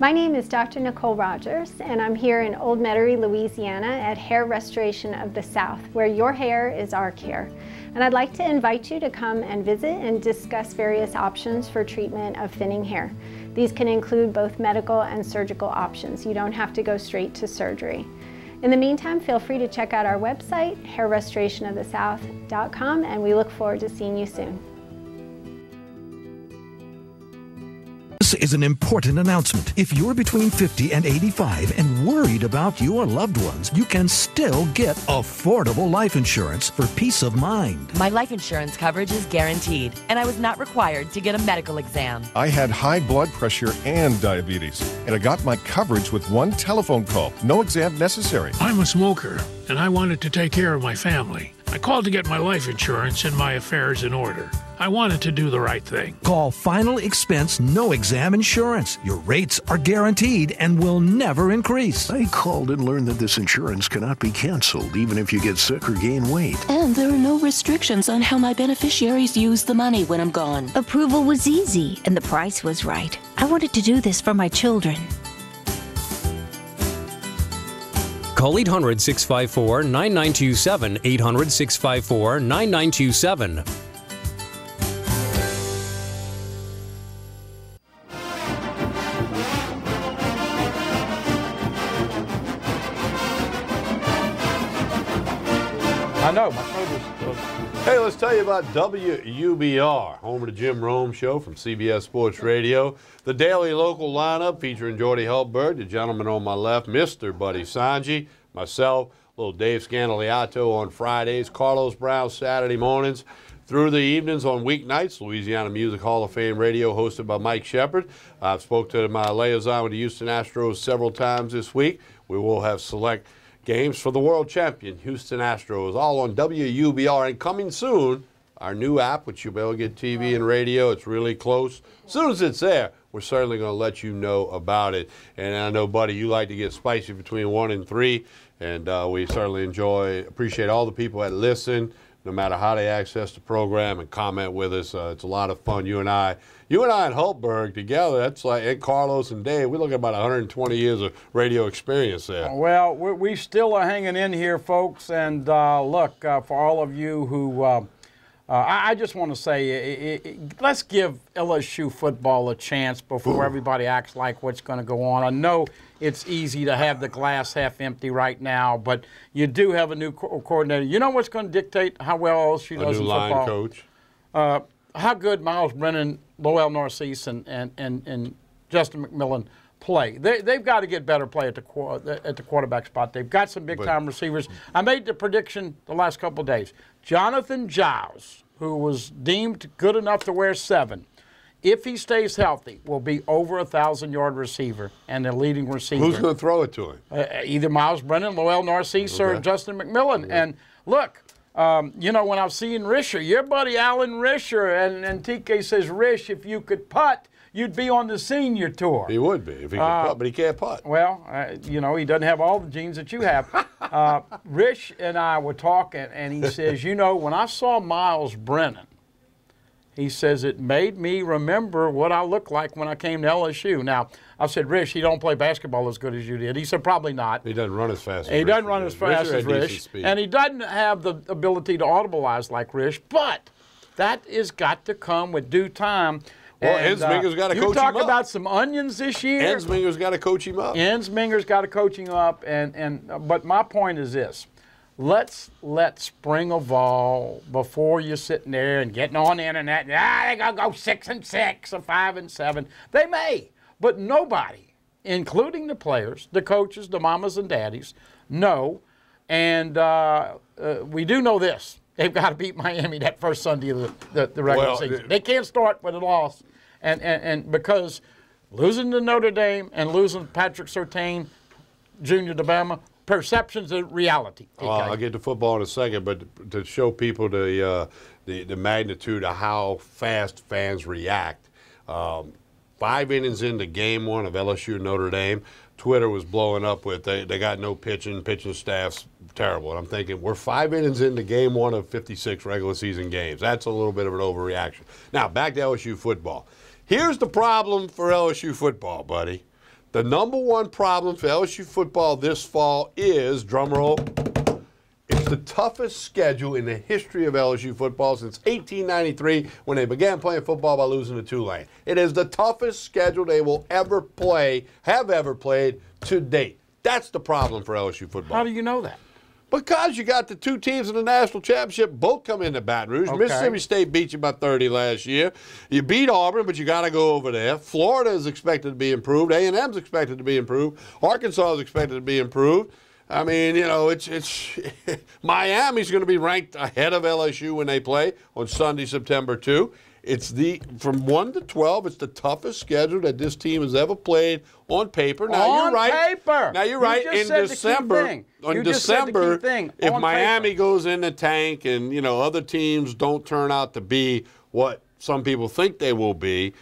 My name is Dr. Nicole Rogers, and I'm here in Old Metairie, Louisiana at Hair Restoration of the South, where your hair is our care. And I'd like to invite you to come and visit and discuss various options for treatment of thinning hair. These can include both medical and surgical options. You don't have to go straight to surgery. In the meantime, feel free to check out our website, hairrestorationofthesouth.com, and we look forward to seeing you soon. This is an important announcement. If you're between 50 and 85 and worried about your loved ones, you can still get affordable life insurance for peace of mind. My life insurance coverage is guaranteed, and I was not required to get a medical exam. I had high blood pressure and diabetes, and I got my coverage with one telephone call. No exam necessary. I'm a smoker, and I wanted to take care of my family. I called to get my life insurance and my affairs in order. I wanted to do the right thing. Call Final Expense No Exam Insurance. Your rates are guaranteed and will never increase. I called and learned that this insurance cannot be canceled even if you get sick or gain weight. And there are no restrictions on how my beneficiaries use the money when I'm gone. Approval was easy and the price was right. I wanted to do this for my children. Call 800-654-9927, 800-654-9927. I know, my throat is... Hey, let's tell you about WUBR, home of the Jim Rome Show from CBS Sports Radio. The daily local lineup featuring Jordy Hultberg, the gentleman on my left, Mr. Buddy Sanji, myself, little Dave Scandaliato on Fridays, Carlos Brown Saturday mornings, through the evenings on weeknights, Louisiana Music Hall of Fame radio hosted by Mike Shepard. I've spoke to my liaison with the Houston Astros several times this week. We will have select games for the world champion Houston Astros, all on WUBR. And coming soon, our new app, which you'll be able to get TV and radio. It's really close. As soon as it's there, we're certainly going to let you know about it. And I know, Buddy, you like to get spicy between 1 and 3, and we certainly appreciate all the people that listen, no matter how they access the program and comment with us. It's a lot of fun. You and I and Hultberg together, that's like, and Carlos and Dave, we're looking at about 120 years of radio experience there. Well, we still are hanging in here, folks. And look, for all of you who, I just want to say, let's give LSU football a chance before everybody acts like what's going to go on. I know it's easy to have the glass half empty right now, but you do have a new coordinator. You know what's going to dictate how well LSU does in football? A new line coach. How good Miles Brennan, Lowell Narcisse, and Justin McMillan play. They've got to get better play at the quarterback spot. They've got some big-time receivers. I made the prediction the last couple of days. Jonathan Giles, who was deemed good enough to wear 7, if he stays healthy, will be over a 1,000-yard receiver and the leading receiver. Who's going to throw it to him? Either Miles Brennan, Lowell Narcisse, or Justin McMillan. Okay. And look, you know, when I've seen Risher, your buddy Alan Risher, and TK says, Rish, if you could putt, you'd be on the senior tour. He would be if he could putt, but he can't putt. Well, you know, he doesn't have all the genes that you have. Rish and I were talking, and he says, you know, when I saw Miles Brennan, he says, it made me remember what I looked like when I came to LSU. Now, I said, Rish, he don't play basketball as good as you did. He said, probably not. He doesn't run as fast as He doesn't run as fast as Rish. And he doesn't have the ability to audibilize like Rish, but that has got to come with due time. Well, Ensminger's got to coach him up. You talk about some onions this year. Ensminger's got to coach him up. Ensminger's got to coach him up. But my point is this. Let's let spring evolve before you're sitting there and getting on the internet. They're going to go 6-6 or 5-7. They may, but nobody, including the players, the coaches, the mamas and daddies, know. And we do know this. They've got to beat Miami that first Sunday of the regular season. They can't start with a loss. And because losing to Notre Dame and losing Patrick Surtain, Junior to Bama, perception's a reality. Well, I'll get to football in a second, but to show people the magnitude of how fast fans react. 5 innings into game 1 of LSU Notre Dame, Twitter was blowing up with they got no pitching staff's terrible. And I'm thinking, we're 5 innings into game 1 of 56 regular season games. That's a little bit of an overreaction. Now, back to LSU football. Here's the problem for LSU football, buddy. The number one problem for LSU football this fall is, drumroll, it's the toughest schedule in the history of LSU football since 1893 when they began playing football by losing to Tulane. It is the toughest schedule they will ever play, have ever played to date. That's the problem for LSU football. How do you know that? Because you got the two teams in the national championship both come into Baton Rouge. Okay. Mississippi State beat you by 30 last year. You beat Auburn, but you got to go over there. Florida is expected to be improved. A&M's expected to be improved. Arkansas is expected to be improved. I mean, you know, it's Miami's going to be ranked ahead of LSU when they play on Sunday, September 2. It's from 1 to 12. It's the toughest schedule that this team has ever played on paper. Now you're right. Paper. Now you're right. In December, if Miami goes in the tank and other teams don't turn out to be what some people think they will be,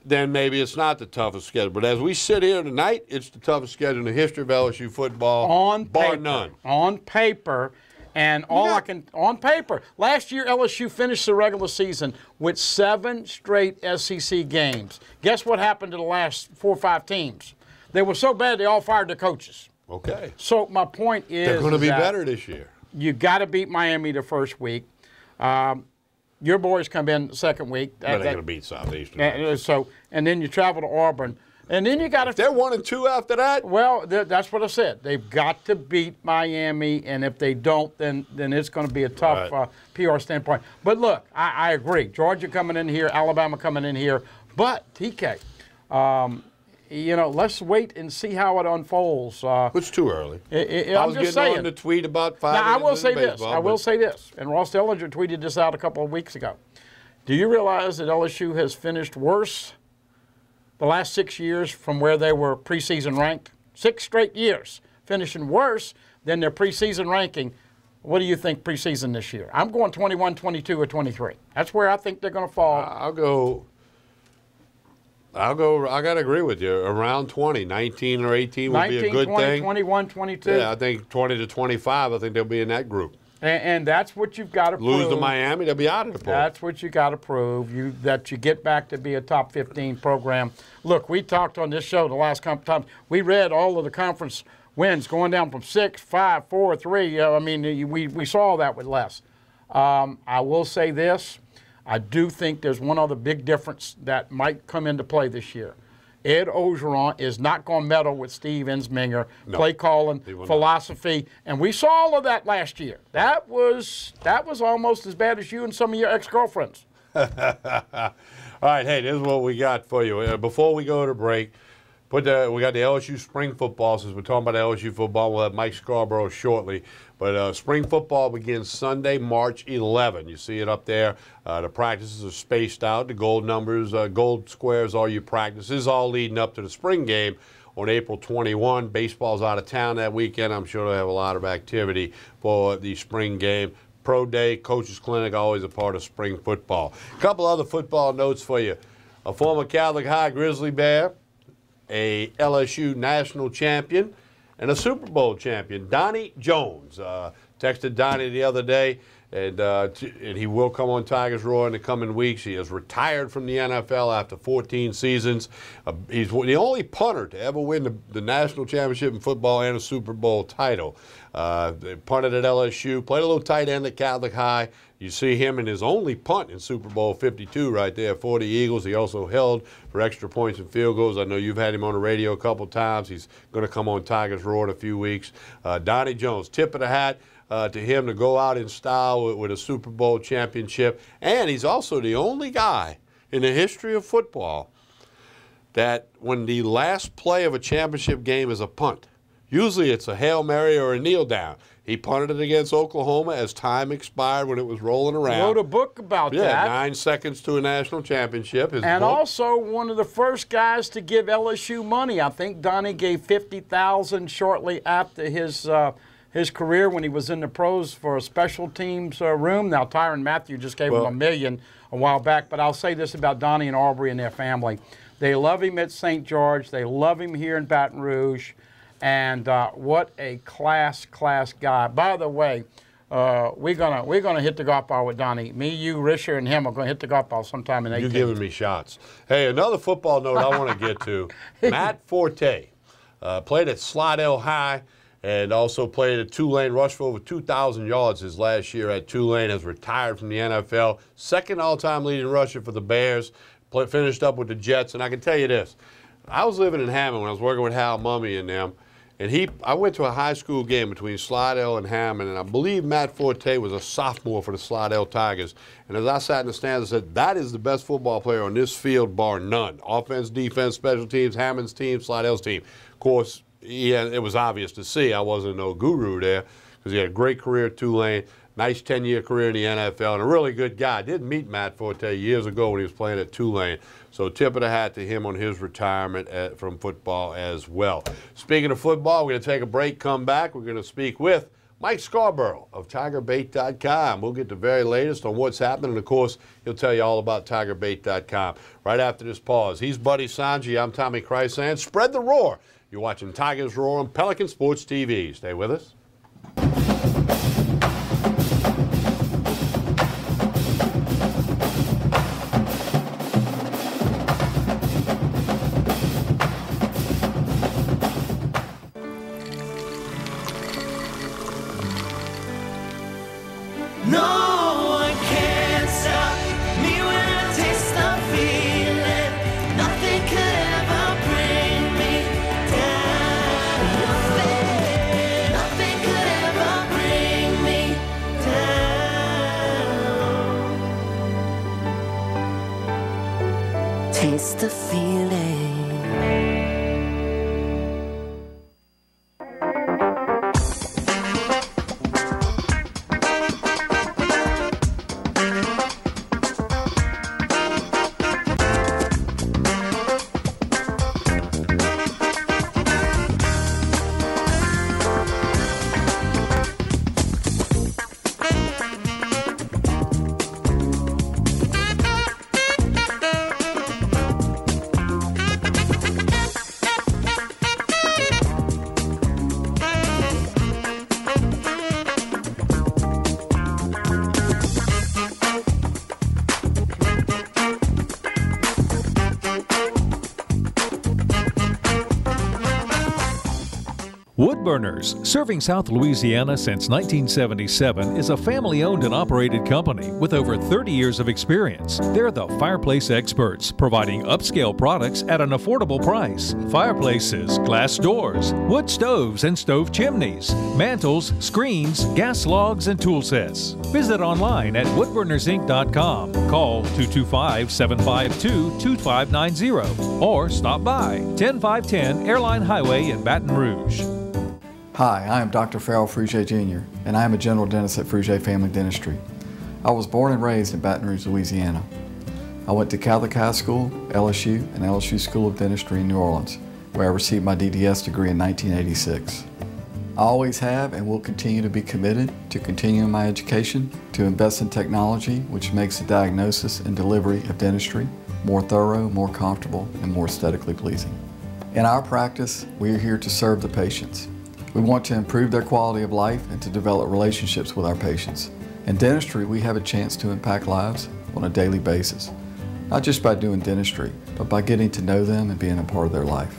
then maybe it's not the toughest schedule. But as we sit here tonight, it's the toughest schedule in the history of LSU football, bar none. On paper. And on paper, last year LSU finished the regular season with 7 straight SEC games. Guess what happened to the last 4 or 5 teams? They were so bad they all fired their coaches. Okay. So my point is they're going to be better this year. You got to beat Miami the first week. Your boys come in the second week. But they're going to beat Southeastern. And then you travel to Auburn. And then you got to. They're 1 and 2 after that. Well, that's what I said. They've got to beat Miami, and if they don't, then it's going to be a tough PR standpoint. But look, I agree. Georgia coming in here, Alabama coming in here, but TK, let's wait and see how it unfolds. It's too early. I was just saying. On the tweet about 5. Now I will say this. I will say this. And Ross Dellinger tweeted this out a couple of weeks ago. Do you realize that LSU has finished worse the last 6 years from where they were preseason ranked? 6 straight years, finishing worse than their preseason ranking. What do you think preseason this year? I'm going 21, 22, or 23. That's where I think they're going to fall. I got to agree with you. Around 20, 19 or 18 would be a good 20, thing. 21, 22. Yeah, I think 20 to 25, I think they'll be in that group. And that's what you've got to prove. Lose to Miami, they'll be out of the pool. That's what you got to prove, that you get back to be a top 15 program. Look, we talked on this show the last couple times. We read all of the conference wins going down from 6, 5, 4, 3. We saw that with Les. I will say this. I do think there's one other big difference that might come into play this year. Ed Orgeron is not going to meddle with Steve Ensminger, play calling, philosophy, and we saw all of that last year. That was almost as bad as you and some of your ex-girlfriends. All right, hey, this is what we got for you. Before we go to break, we got the LSU spring football. Since we're talking about LSU football, we'll have Mike Scarborough shortly. But spring football begins Sunday, March 11. You see it up there. The practices are spaced out. The gold numbers, gold squares are your practices, all leading up to the spring game on April 21. Baseball's out of town that weekend. I'm sure they'll have a lot of activity for the spring game. Pro Day, Coaches Clinic, always a part of spring football. A couple other football notes for you. A former Catholic High Grizzly Bear, a LSU national champion, and a Super Bowl champion, Donnie Jones. Texted Donnie the other day, and he will come on Tigers Roar in the coming weeks. He has retired from the NFL after 14 seasons. He's the only punter to ever win the national championship in football and a Super Bowl title. They punted at LSU, played a little tight end at Catholic High. You see him in his only punt in Super Bowl 52 right there for the Eagles. He also held for extra points and field goals. I know you've had him on the radio a couple times. He's going to come on Tigers Roar in a few weeks. Donnie Jones, tip of the hat to him to go out in style with a Super Bowl championship. And he's also the only guy in the history of football that when the last play of a championship game is a punt, usually it's a Hail Mary or a kneel down. He punted it against Oklahoma as time expired when it was rolling around. Wrote a book about that. 9 seconds to a national championship. Also one of the first guys to give LSU money. I think Donnie gave $50,000 shortly after his career when he was in the pros for a special teams room. Now Tyrann Mathieu just gave him $1 million a while back. But I'll say this about Donnie and Aubrey and their family. They love him at St. George. They love him here in Baton Rouge. And what a class guy. By the way, we're gonna hit the golf ball with Donnie. Me, you, Risher, and him are gonna hit the golf ball sometime in 18. You're giving me shots. Hey, another football note I want to get to. Matt Forte played at Slidell High and also played at Tulane. Rushed for over 2,000 yards his last year at Tulane. Has retired from the NFL. Second all-time leading rusher for the Bears. Finished up with the Jets. And I can tell you this. I was living in Hammond when I was working with Hal Mumme and them. And I went to a high school game between Slidell and Hammond, and I believe Matt Forte was a sophomore for the Slidell Tigers. And as I sat in the stands, I said, that is the best football player on this field, bar none. Offense, defense, special teams, Hammond's team, Slidell's team. Of course, it was obvious to see. I wasn't no guru there because he had a great career at Tulane, nice 10-year career in the NFL, and a really good guy. I did meet Matt Forte years ago when he was playing at Tulane. So tip of the hat to him on his retirement from football as well. Speaking of football, we're going to take a break, come back. We're going to speak with Mike Scarborough of TigerBait.com. We'll get the very latest on what's happening, and, of course, he'll tell you all about TigerBait.com right after this pause. He's Buddy Sanji. I'm Tommy Chrysan. Spread the roar. You're watching Tigers Roar on Pelican Sports TV. Stay with us. Taste the feeling. Woodburners, serving South Louisiana since 1977, is a family-owned and operated company with over 30 years of experience. They're the fireplace experts, providing upscale products at an affordable price. Fireplaces, glass doors, wood stoves and stove chimneys, mantles, screens, gas logs, and tool sets. Visit online at woodburnersinc.com. Call 225-752-2590 or stop by 10510 Airline Highway in Baton Rouge. Hi, I am Dr. Farrell Frugier Jr., and I am a general dentist at Frugier Family Dentistry. I was born and raised in Baton Rouge, Louisiana. I went to Catholic High School, LSU, and LSU School of Dentistry in New Orleans, where I received my DDS degree in 1986. I always have and will continue to be committed to continuing my education, to invest in technology which makes the diagnosis and delivery of dentistry more thorough, more comfortable, and more aesthetically pleasing. In our practice, we are here to serve the patients. We want to improve their quality of life and to develop relationships with our patients. In dentistry, we have a chance to impact lives on a daily basis, not just by doing dentistry, but by getting to know them and being a part of their life.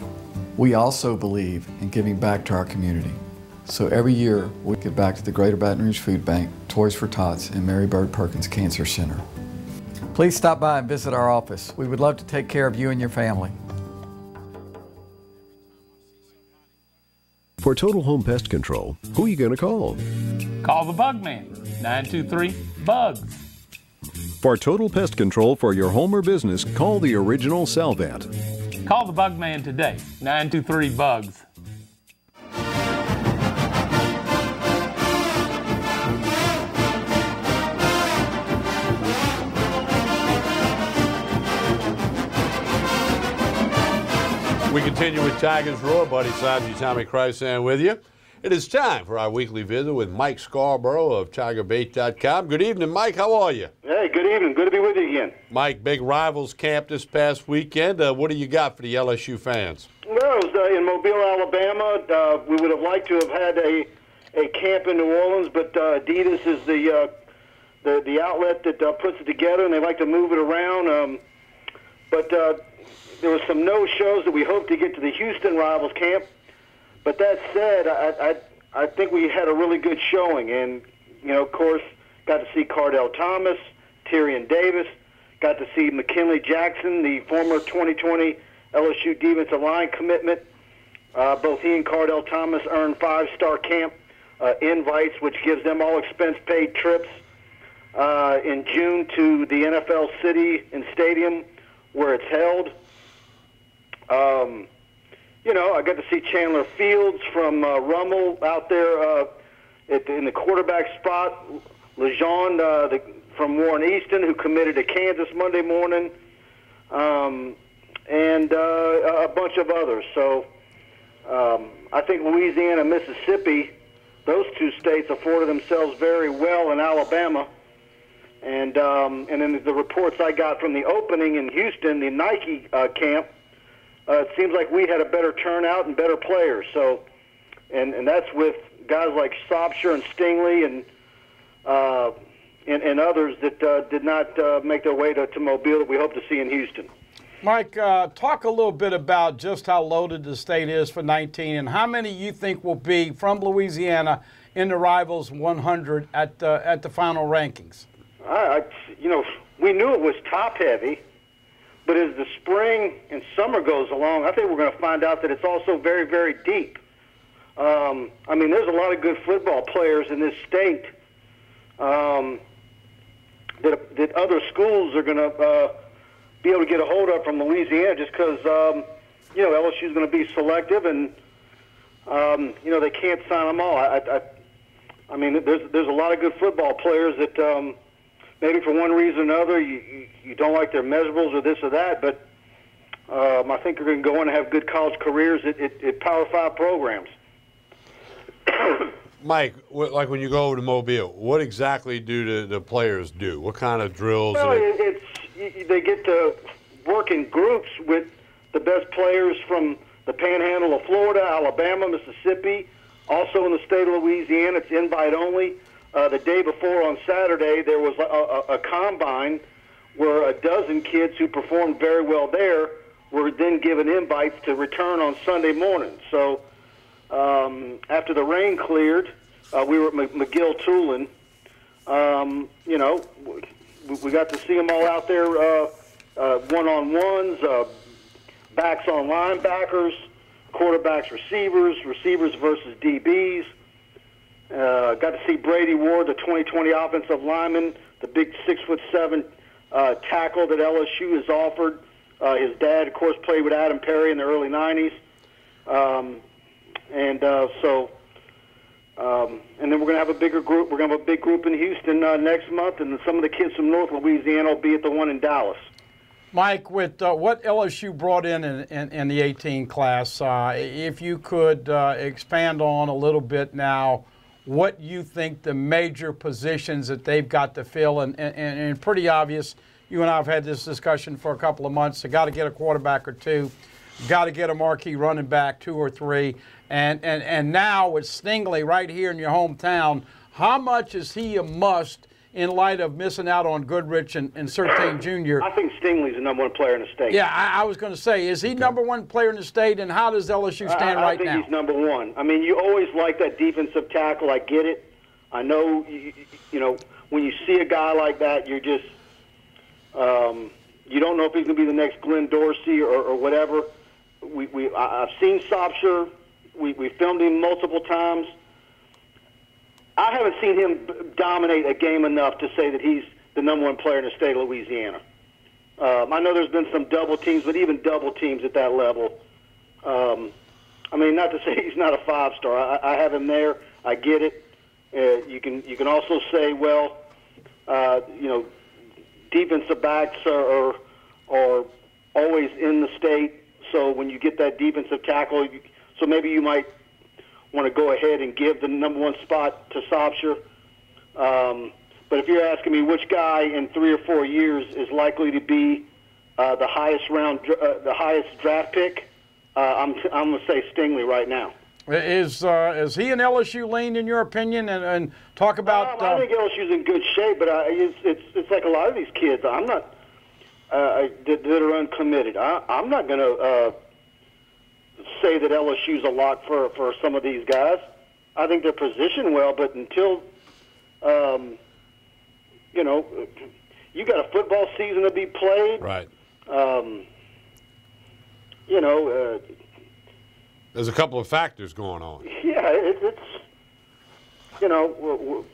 We also believe in giving back to our community. So every year, we give back to the Greater Baton Rouge Food Bank, Toys for Tots, and Mary Bird Perkins Cancer Center. Please stop by and visit our office. We would love to take care of you and your family. For Total Home Pest Control, who are you going to call? Call the Bug Man, 923-BUGS. For Total Pest Control for your home or business, call the original Salvant. Call the Bug Man today, 923-BUGS. We continue with Tigers Roar. Buddy Sanji, Tommy Chrysan with you. It is time for our weekly visit with Mike Scarborough of TigerBait.com. Good evening, Mike. How are you? Hey, good evening. Good to be with you again. Mike, big Rivals camp this past weekend. What do you got for the LSU fans? Well, it was in Mobile, Alabama. We would have liked to have had a camp in New Orleans, but Adidas is the outlet that puts it together, and they like to move it around. But there were some no-shows that we hope to get to the Houston Rivals camp. But that said, I think we had a really good showing. And, you know, of course, got to see Cardell Thomas, Tyrion Davis, got to see McKinley Jackson, the former 2020 LSU defensive line commitment. Both he and Cardell Thomas earned 5-star camp invites, which gives them all expense-paid trips in June to the NFL city and stadium where it's held. You know, I got to see Chandler Fields from Rummel out there in the quarterback spot. Lejeune from Warren Easton, who committed to Kansas Monday morning, and a bunch of others. So I think Louisiana, Mississippi, those two states afforded themselves very well in Alabama. And then the reports I got from the opening in Houston, the Nike camp, it seems like we had a better turnout and better players. So, and that's with guys like Sobsher and Stingley and others that did not make their way to Mobile that we hope to see in Houston. Mike, talk a little bit about just how loaded the state is for 19 and how many you think will be from Louisiana in the Rivals 100 at the final rankings. You know, we knew it was top-heavy, but as the spring and summer goes along, I think we're going to find out that it's also very, very deep. I mean, there's a lot of good football players in this state that other schools are going to be able to get a hold of from Louisiana just because, you know, LSU is going to be selective and, you know, they can't sign them all. I mean, there's a lot of good football players that maybe for one reason or another you don't like their measurables or this or that, but I think they're going to go on and have good college careers at Power 5 programs. Mike, like when you go over to Mobile, what exactly do the players do? What kind of drills? Well, they get to work in groups with the best players from the Panhandle of Florida, Alabama, Mississippi, also in the state of Louisiana. It's invite only. The day before on Saturday, there was a combine where a dozen kids who performed very well there were then given invites to return on Sunday morning. So after the rain cleared, we were at McGill-Tulane. You know, we got to see them all out there, one-on-ones, backs on linebackers, quarterbacks, receivers versus DBs. Got to see Brady Ward, the 2020 offensive lineman, the big 6'7" tackle that LSU has offered. His dad, of course, played with Adam Perry in the early 90s. And then we're going to have a bigger group. We're going to have a big group in Houston next month, and some of the kids from North Louisiana will be at the one in Dallas. Mike, with what LSU brought in the 18 class, if you could expand on a little bit now what you think the major positions that they've got to fill, and pretty obvious, you and I have had this discussion for a couple of months. They got to get a quarterback or two, got to get a marquee running back, 2 or 3, and now with Stingley right here in your hometown, how much is he a must in light of missing out on Goodrich and Surtain Jr.? I think Stingley's the #1 player in the state. Yeah, I was going to say, is he #1 player in the state, and how does LSU stand right now? I think he's #1. I mean, you always like that defensive tackle. I get it. I know, you know, when you see a guy like that, you're just, you don't know if he's going to be the next Glenn Dorsey or whatever. I've seen Sobsher. We filmed him multiple times. I haven't seen him dominate a game enough to say that he's the #1 player in the state of Louisiana. I know there's been some double teams, but even double teams at that level. I mean, not to say he's not a 5-star. I have him there. I get it. You can also say, well, you know, defensive backs are always in the state. So when you get that defensive tackle, so maybe you might want to go ahead and give the #1 spot to Sobsher. But if you're asking me which guy in 3 or 4 years is likely to be the highest draft pick, I'm going to say Stingley right now. Is he an LSU lean in your opinion? And talk about. I think LSU's in good shape, but it's like a lot of these kids. I'm not that are uncommitted. I'm not going to say that LSU's a lock for some of these guys. I think they're positioned well, but until you know, you got a football season to be played. Right. You know, There's a couple of factors going on. Yeah, it's you know,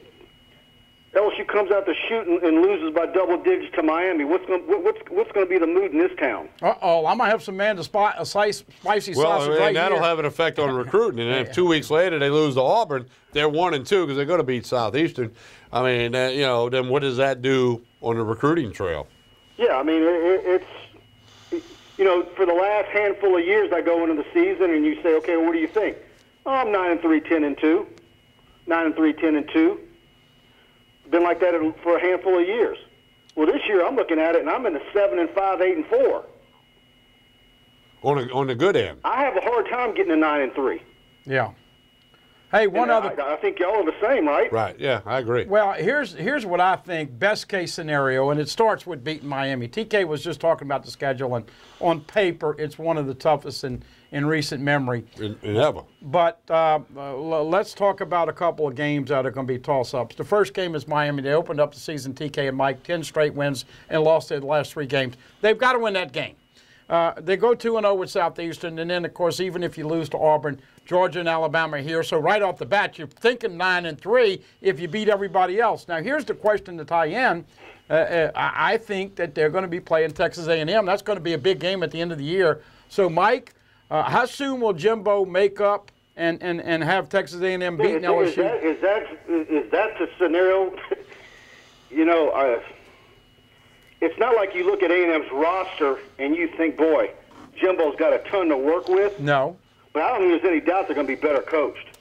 LSU comes out to shoot and loses by double digits to Miami. What's going to be the mood in this town? Uh-oh, I'm going to have some man to spicy sausage Well, right that'll here. have an effect on recruiting. And if 2 weeks later they lose to Auburn, they're 1-2 because they're going to beat Southeastern. I mean, you know, then what does that do on the recruiting trail? Yeah, I mean, it's, you know, for the last handful of years I go into the season and you say, okay, well, what do you think? Oh, I'm 9-3, 10-2. 9-3, 10-2. Been like that for a handful of years. Well, this year I'm looking at it and I'm in the 7-5, 8-4. On the good end. I have a hard time getting a 9-3. Yeah. Hey, one other. I think y'all are the same, right? Right. Yeah, I agree. Well, here's what I think best case scenario, and it starts with beating Miami. TK was just talking about the schedule, and on paper, it's one of the toughest in recent memory. In ever. But let's talk about a couple of games that are going to be toss-ups. The first game is Miami. They opened up the season, TK and Mike, 10 straight wins and lost their last 3 games. They've got to win that game. They go 2-0 with Southeastern, and then, of course, even if you lose to Auburn, Georgia and Alabama are here. So right off the bat, you're thinking 9-3 if you beat everybody else. Now, here's the question to tie in. I think that they're going to be playing Texas A&M. That's going to be a big game at the end of the year. So, Mike, how soon will Jimbo make up and have Texas A&M beating LSU? Is that the scenario? You know, it's not like you look at A&M's roster and you think, boy, Jimbo's got a ton to work with. No. But I don't think there's any doubt they're going to be better coached.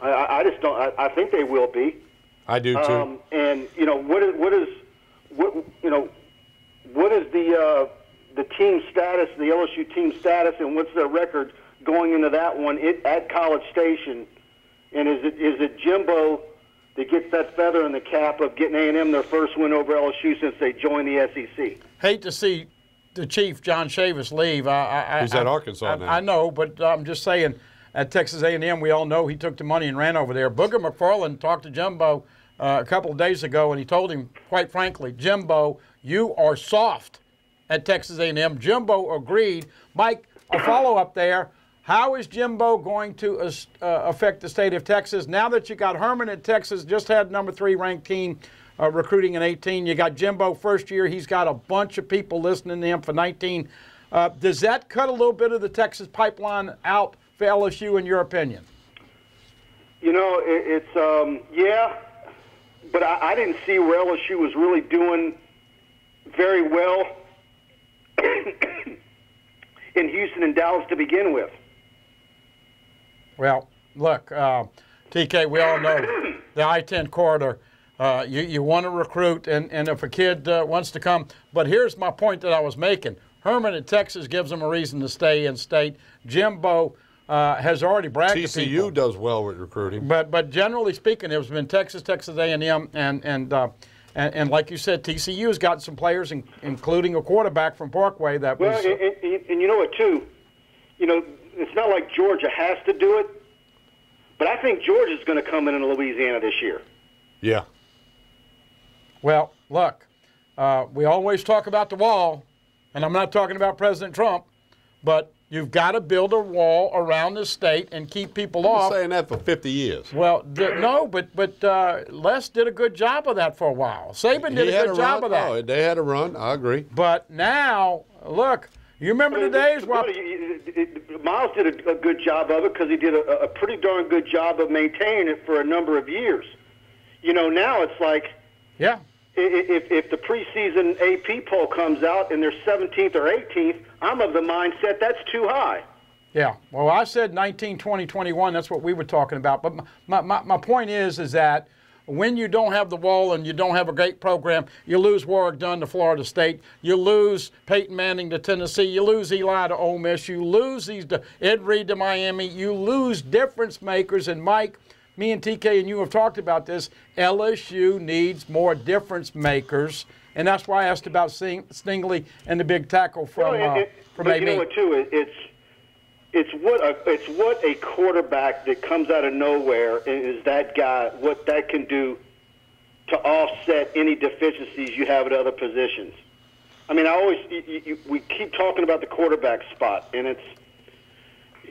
I just don't. I think they will be. I do too. And you know what is the team status, the LSU team status, and what's their record going into that one at College Station? And is it Jimbo that gets that feather in the cap of getting A&M their first win over LSU since they joined the SEC? Hate to see the chief, John Chavis, leave. He's at Arkansas now. I know, but I'm just saying, at Texas A&M, we all know he took the money and ran over there. Booger McFarland talked to Jimbo a couple of days ago, and he told him, quite frankly, Jimbo, you are soft at Texas A&M. Jimbo agreed. Mike, a follow-up there. How is Jimbo going to affect the state of Texas? Now that you got Herman at Texas, just had number 3 ranked team recruiting in 18. You got Jimbo first year. He's got a bunch of people listening to him for 19. Does that cut a little bit of the Texas pipeline out for LSU, in your opinion? You know, it's yeah, but I didn't see where LSU was really doing very well in Houston and Dallas to begin with. Well, look, TK, we all know the I-10 corridor. You want to recruit, and if a kid wants to come. But here's my point that I was making. Herman at Texas gives them a reason to stay in state. Jimbo has already bragged to people. TCU does well with recruiting. But generally speaking, it's been Texas, Texas A&M, and like you said, TCU's got some players, including a quarterback from Parkway that was. Well, and you know what, too? You know, it's not like Georgia has to do it, but I think Georgia's going to come in Louisiana this year. Yeah. Well, look, we always talk about the wall, and I'm not talking about President Trump, but you've got to build a wall around the state and keep people off. I've been saying that for 50 years. Well, no, but Les did a good job of that for a while. Saban did a good job of that. Oh, they had a run. I agree. But now, look, you remember the days where Miles did a good job of it because he did a pretty darn good job of maintaining it for a number of years. You know, now it's like, yeah, if the preseason AP poll comes out and they're 17th or 18th, I'm of the mindset that's too high. Yeah, well, I said 19, 20, 21. That's what we were talking about. But my point is that when you don't have the wall and you don't have a great program, you lose Warrick Dunn to Florida State, you lose Peyton Manning to Tennessee, you lose Eli to Ole Miss, you lose Ed Reed to Miami, you lose difference makers. And Mike, me and TK and you have talked about this. LSU needs more difference makers, and that's why I asked about Stingley and the big tackle from but you know what, too? It's what a quarterback that comes out of nowhere and is that guy, what that can do to offset any deficiencies you have at other positions. I mean, we keep talking about the quarterback spot, and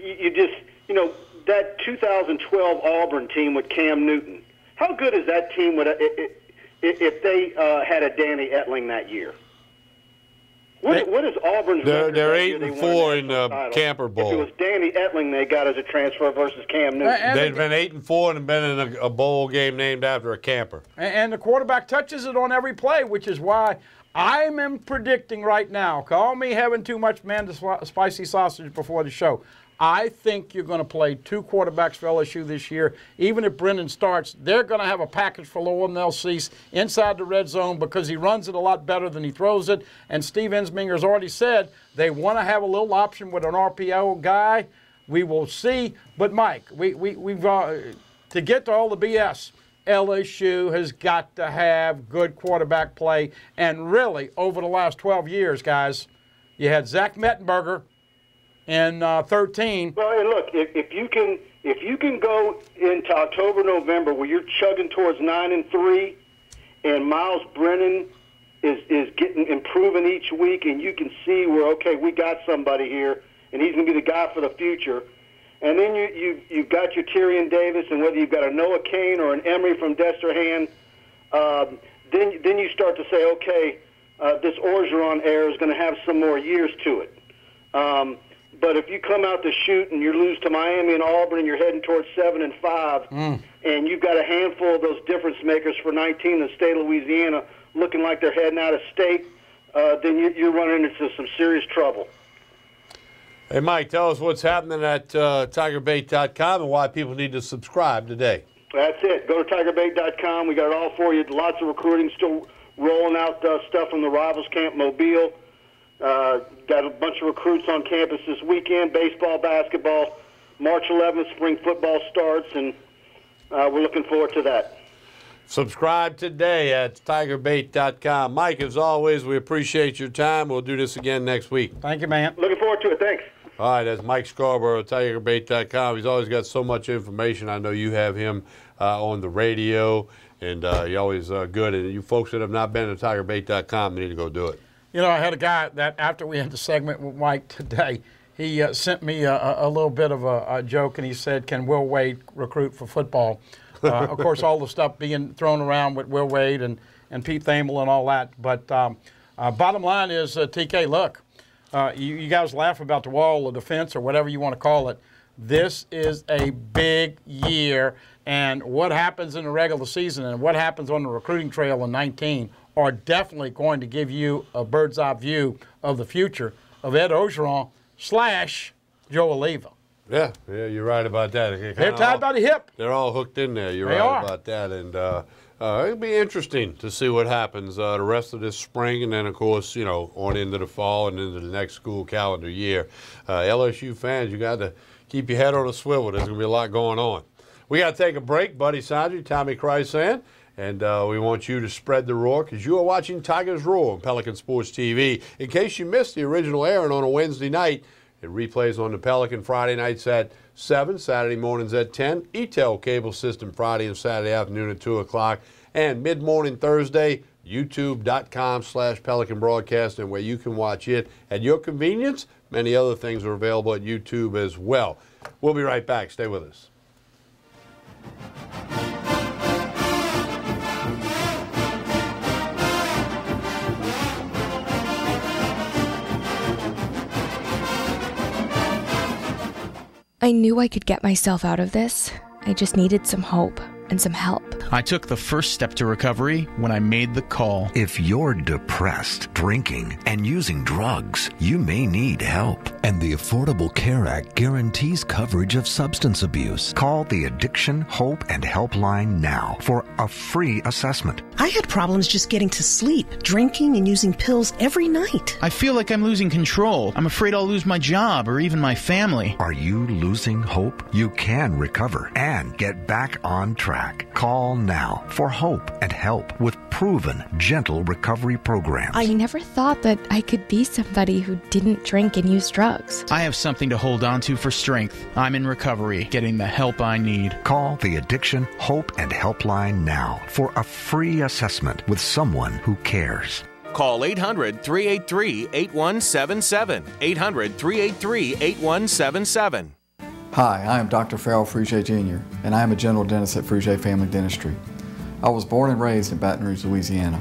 you just, that 2012 Auburn team with Cam Newton, how good is that team if they had a Danny Etling that year? What is Auburn's record? They're that year 8-4 in the Camper Bowl. If it was Danny Etling they got as a transfer versus Cam Newton. They've been 8-4 and been in a bowl game named after a camper. And the quarterback touches it on every play, which is why I'm predicting right now. Call me having too much spicy sausage before the show. I think you're going to play 2 quarterbacks for LSU this year. Even if Brennan starts, they're going to have a package for Lowell Cease inside the red zone because he runs it a lot better than he throws it. And Steve Ensminger's already said they want to have a little option with an RPO guy. We will see. But, Mike, we've to get to all the BS, LSU has got to have good quarterback play. And really, over the last 12 years, guys, you had Zach Mettenberger in 13. Well, and look, if you can go into October, November, where you're chugging towards 9-3, and Miles Brennan is improving each week, and you can see where we got somebody here, and he's going to be the guy for the future. And then you've got your Tyrion Davis, and whether you've got a Noah Kane or an Emery from Destrehan, then you start to say, this Orgeron era is going to have some more years to it. But if you come out to shoot and you lose to Miami and Auburn and you're heading towards 7-5, and you've got a handful of those difference makers for 19 in the state of Louisiana looking like they're heading out of state, then you're running into some serious trouble. Hey, Mike, tell us what's happening at TigerBait.com and why people need to subscribe today. That's it. Go to TigerBait.com. We got it all for you. Lots of recruiting, still rolling out stuff from the Rivals Camp Mobile. Got a bunch of recruits on campus this weekend, baseball, basketball. March 11th, spring football starts, and we're looking forward to that. Subscribe today at TigerBait.com. Mike, as always, we appreciate your time. We'll do this again next week. Thank you, man. Looking forward to it. Thanks. All right, that's Mike Scarborough, TigerBait.com. He's always got so much information. I know you have him on the radio, and you're always good. And you folks that have not been to TigerBait.com need to go do it. I had a guy that after we had the segment with Mike today, he sent me a little bit of a joke, and he said, can Will Wade recruit for football? Of course, all the stuff being thrown around with Will Wade and Pete Thamel and all that. But bottom line is, TK, look, you guys laugh about the wall of defense or whatever you want to call it. This is a big year, and what happens in the regular season and what happens on the recruiting trail in 19 are definitely going to give you a bird's eye view of the future of Ed Orgeron / Joe Oliva. Yeah, you're right about that. They're tied by the hip. They're all hooked in there. You're right about that. And it'll be interesting to see what happens the rest of this spring, and then, of course, on into the fall and into the next school calendar year. LSU fans, you got to keep your head on a swivel. There's going to be a lot going on. We got to take a break. Buddy Sandri, Tommy Krysan. And we want you to spread the roar because you are watching Tigers Roar on Pelican Sports TV. In case you missed the original airing on a Wednesday night, it replays on the Pelican Friday nights at 7, Saturday mornings at 10, ETEL cable system Friday and Saturday afternoon at 2 o'clock, and mid-morning Thursday, youtube.com/Pelican Broadcasting, where you can watch it at your convenience. Many other things are available at YouTube as well. We'll be right back. Stay with us. I knew I could get myself out of this. I just needed some hope and some help. I took the first step to recovery when I made the call. If you're depressed, drinking, and using drugs, you may need help. And the Affordable Care Act guarantees coverage of substance abuse. Call the Addiction, Hope, and Helpline now for a free assessment. I had problems just getting to sleep, drinking and using pills every night. I feel like I'm losing control. I'm afraid I'll lose my job or even my family. Are you losing hope? You can recover and get back on track. Call now for hope and help with proven, gentle recovery programs. I never thought that I could be somebody who didn't drink and use drugs. I have something to hold on to for strength. I'm in recovery, getting the help I need. Call the Addiction, Hope, and Helpline now for a free assessment with someone who cares. Call 800-383-8177. 800-383-8177. Hi, I am Dr. Farrell Frugier Jr., and I am a general dentist at Frugier Family Dentistry. I was born and raised in Baton Rouge, Louisiana.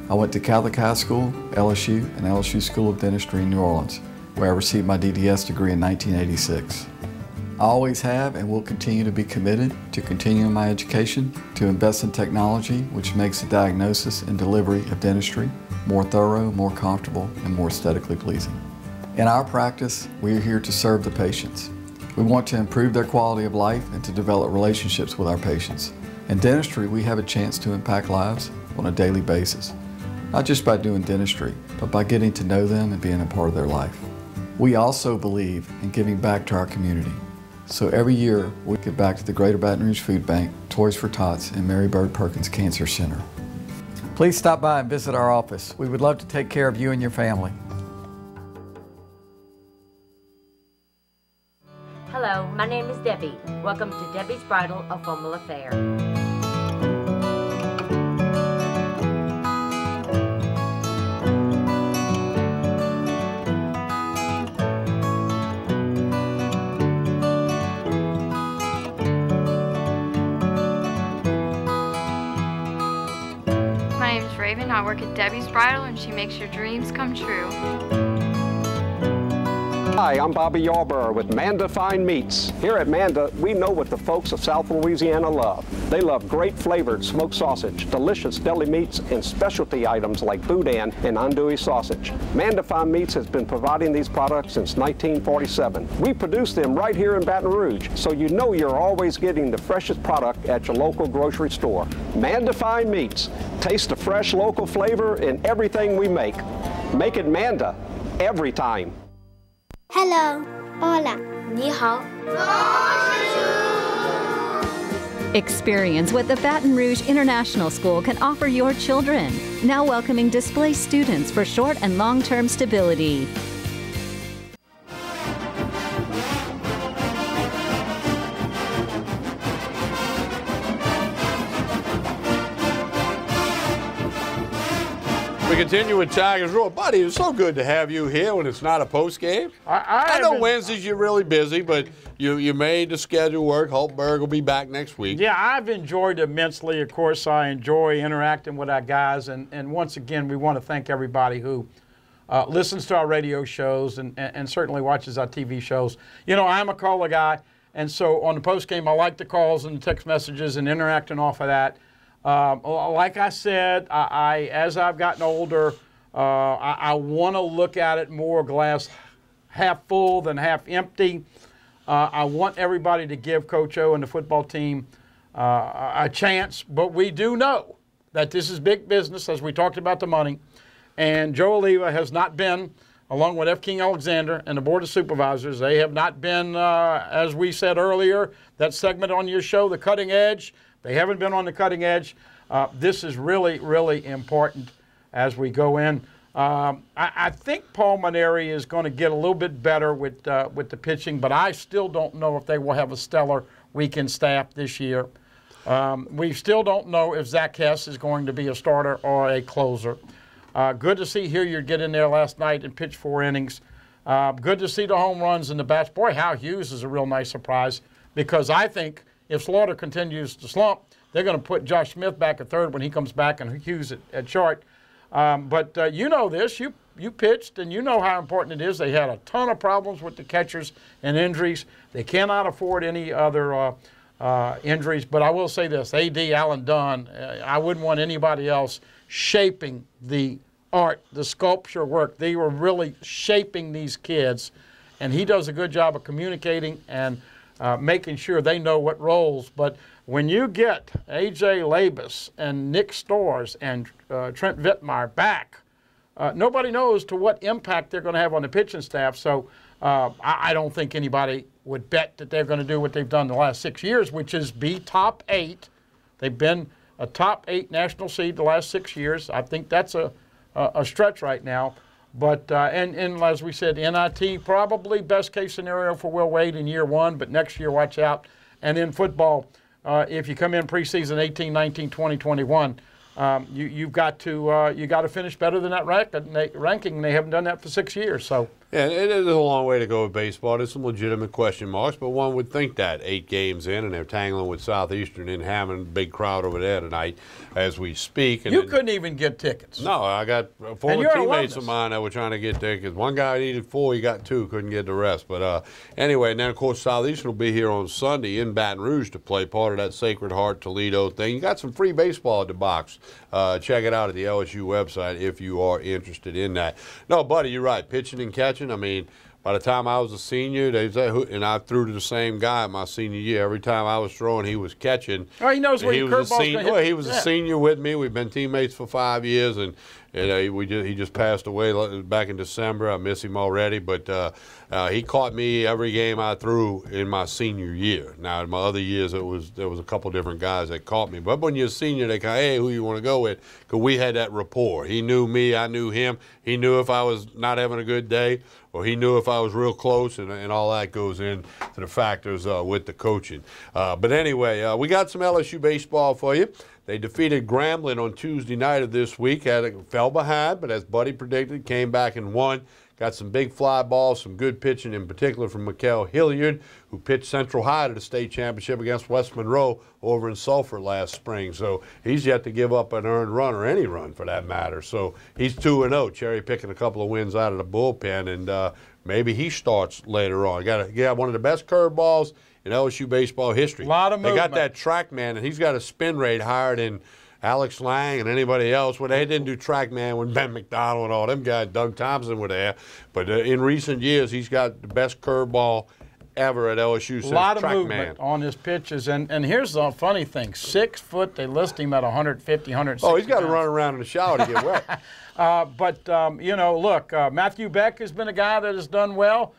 I went to Catholic High School, LSU, and LSU School of Dentistry in New Orleans, where I received my DDS degree in 1986. I always have and will continue to be committed to continuing my education, to invest in technology which makes the diagnosis and delivery of dentistry more thorough, more comfortable, and more aesthetically pleasing. In our practice, we are here to serve the patients. We want to improve their quality of life and to develop relationships with our patients. In dentistry, we have a chance to impact lives on a daily basis, not just by doing dentistry, but by getting to know them and being a part of their life. We also believe in giving back to our community. So every year, we give back to the Greater Baton Rouge Food Bank, Toys for Tots, and Mary Bird Perkins Cancer Center. Please stop by and visit our office. We would love to take care of you and your family. Hello, my name is Debbie. Welcome to Debbie's Bridal, a Formal Affair. My name's Raven. I work at Debbie's Bridal, and she makes your dreams come true. Hi, I'm Bobby Yarborough with Manda Fine Meats. Here at Manda, we know what the folks of South Louisiana love. They love great flavored smoked sausage, delicious deli meats, and specialty items like boudin and andouille sausage. Manda Fine Meats has been providing these products since 1947. We produce them right here in Baton Rouge, so you know you're always getting the freshest product at your local grocery store. Manda Fine Meats. Taste the fresh local flavor in everything we make. Make it Manda every time. Hello. Hola. Ni hao. Experience what the Baton Rouge International School can offer your children. Now welcoming displaced students for short and long-term stability. We continue with Tigers Roar. Buddy, it's so good to have you here when it's not a post game. I know Wednesdays you're really busy, but you made the schedule work. Holtberg will be back next week. Yeah, I've enjoyed immensely. Of course, I enjoy interacting with our guys. And once again, we want to thank everybody who listens to our radio shows and certainly watches our TV shows. You know, I'm a caller guy, and so on the post game, I like the calls and the text messages and interacting off of that. Like I said, as I've gotten older, I want to look at it more glass half full than half empty. I want everybody to give Coach O and the football team a chance, but we do know that this is big business, as we talked about the money, and Joe Oliva has not been, along with F. King Alexander and the Board of Supervisors, they have not been, as we said earlier, that segment on your show, the cutting edge. They haven't been on the cutting edge. This is really, really important as we go in. I think Paul Maneri is going to get a little bit better with the pitching, but I still don't know if they will have a stellar weekend staff this year. We still don't know if Zach Hess is going to be a starter or a closer. Good to see Hilliard get in there last night and pitch 4 innings. Good to see the home runs and the bats. Boy, Hal Hughes is a real nice surprise, because I think if Slaughter continues to slump, they're going to put Josh Smith back at third when he comes back and Hughes at short. But you know this. You pitched, and you know how important it is. They had a ton of problems with the catchers and injuries. They cannot afford any other injuries. But I will say this, A.D. Allen Dunn, I wouldn't want anybody else shaping the art, the sculpture work. They were really shaping these kids, and he does a good job of communicating and making sure they know what roles. But when you get A.J. Labus and Nick Storrs and Trent Vittmeyer back, nobody knows to what impact they're going to have on the pitching staff. So I don't think anybody would bet that they're going to do what they've done the last 6 years, which is be top 8. They've been a top 8 national seed the last 6 years. I think that's a stretch right now. But, and as we said, NIT, probably best case scenario for Will Wade in year 1, but next year, watch out. And in football, if you come in preseason 18, 19, 20, 21, you got to finish better than that ranking. They haven't done that for 6 years. So Yeah, it is a long way to go with baseball. There's some legitimate question marks, but one would think that 8 games in, and they're tangling with Southeastern in Hammond, big crowd over there tonight as we speak. And you couldn't even get tickets. No, I got former teammates of mine that were trying to get tickets. One guy needed 4, he got 2, couldn't get the rest. But anyway, and then, of course, Southeastern will be here on Sunday in Baton Rouge to play part of that Sacred Heart Toledo thing. You got some free baseball at the box. Check it out at the LSU website if you are interested in that. No, buddy, you're right. Pitching and catching. I mean, by the time I was a senior, and I threw to the same guy my senior year. Every time I was throwing, he was catching. Oh, he knows where your curveball's going to hit. Well, he was a senior with me. We've been teammates for 5 years, and he just passed away back in December. I miss him already, but he caught me every game I threw in my senior year. Now, in my other years, there was a couple different guys that caught me. But when you're a senior, they kind of, hey, who you want to go with? Because we had that rapport. He knew me, I knew him. He knew if I was not having a good day, or he knew if I was real close, and all that goes into the factors with the coaching. But anyway, we got some LSU baseball for you. They defeated Grambling on Tuesday night of this week. Fell behind, but as Buddy predicted, came back and won. Got some big fly balls, some good pitching, in particular from Mikael Hilliard, who pitched Central High to the state championship against West Monroe over in Sulphur last spring. So he's yet to give up an earned run, or any run for that matter. So he's 2-0, cherry-picking a couple of wins out of the bullpen, and maybe he starts later on. Got one of the best curveballs in LSU baseball history. A lot of movement. They got that TrackMan, and he's got a spin rate higher than Alex Lang and anybody else. Well, they didn't do TrackMan when Ben McDonald and all them guys, Doug Thompson, were there. But in recent years, he's got the best curveball ever at LSU since TrackMan. A lot of movement on his pitches. And here's the funny thing. 6 foot, they list him at 150, 160 Oh, he's got to pounds. run around in the shower to get wet. Look, Matthew Beck has been a guy that has done well.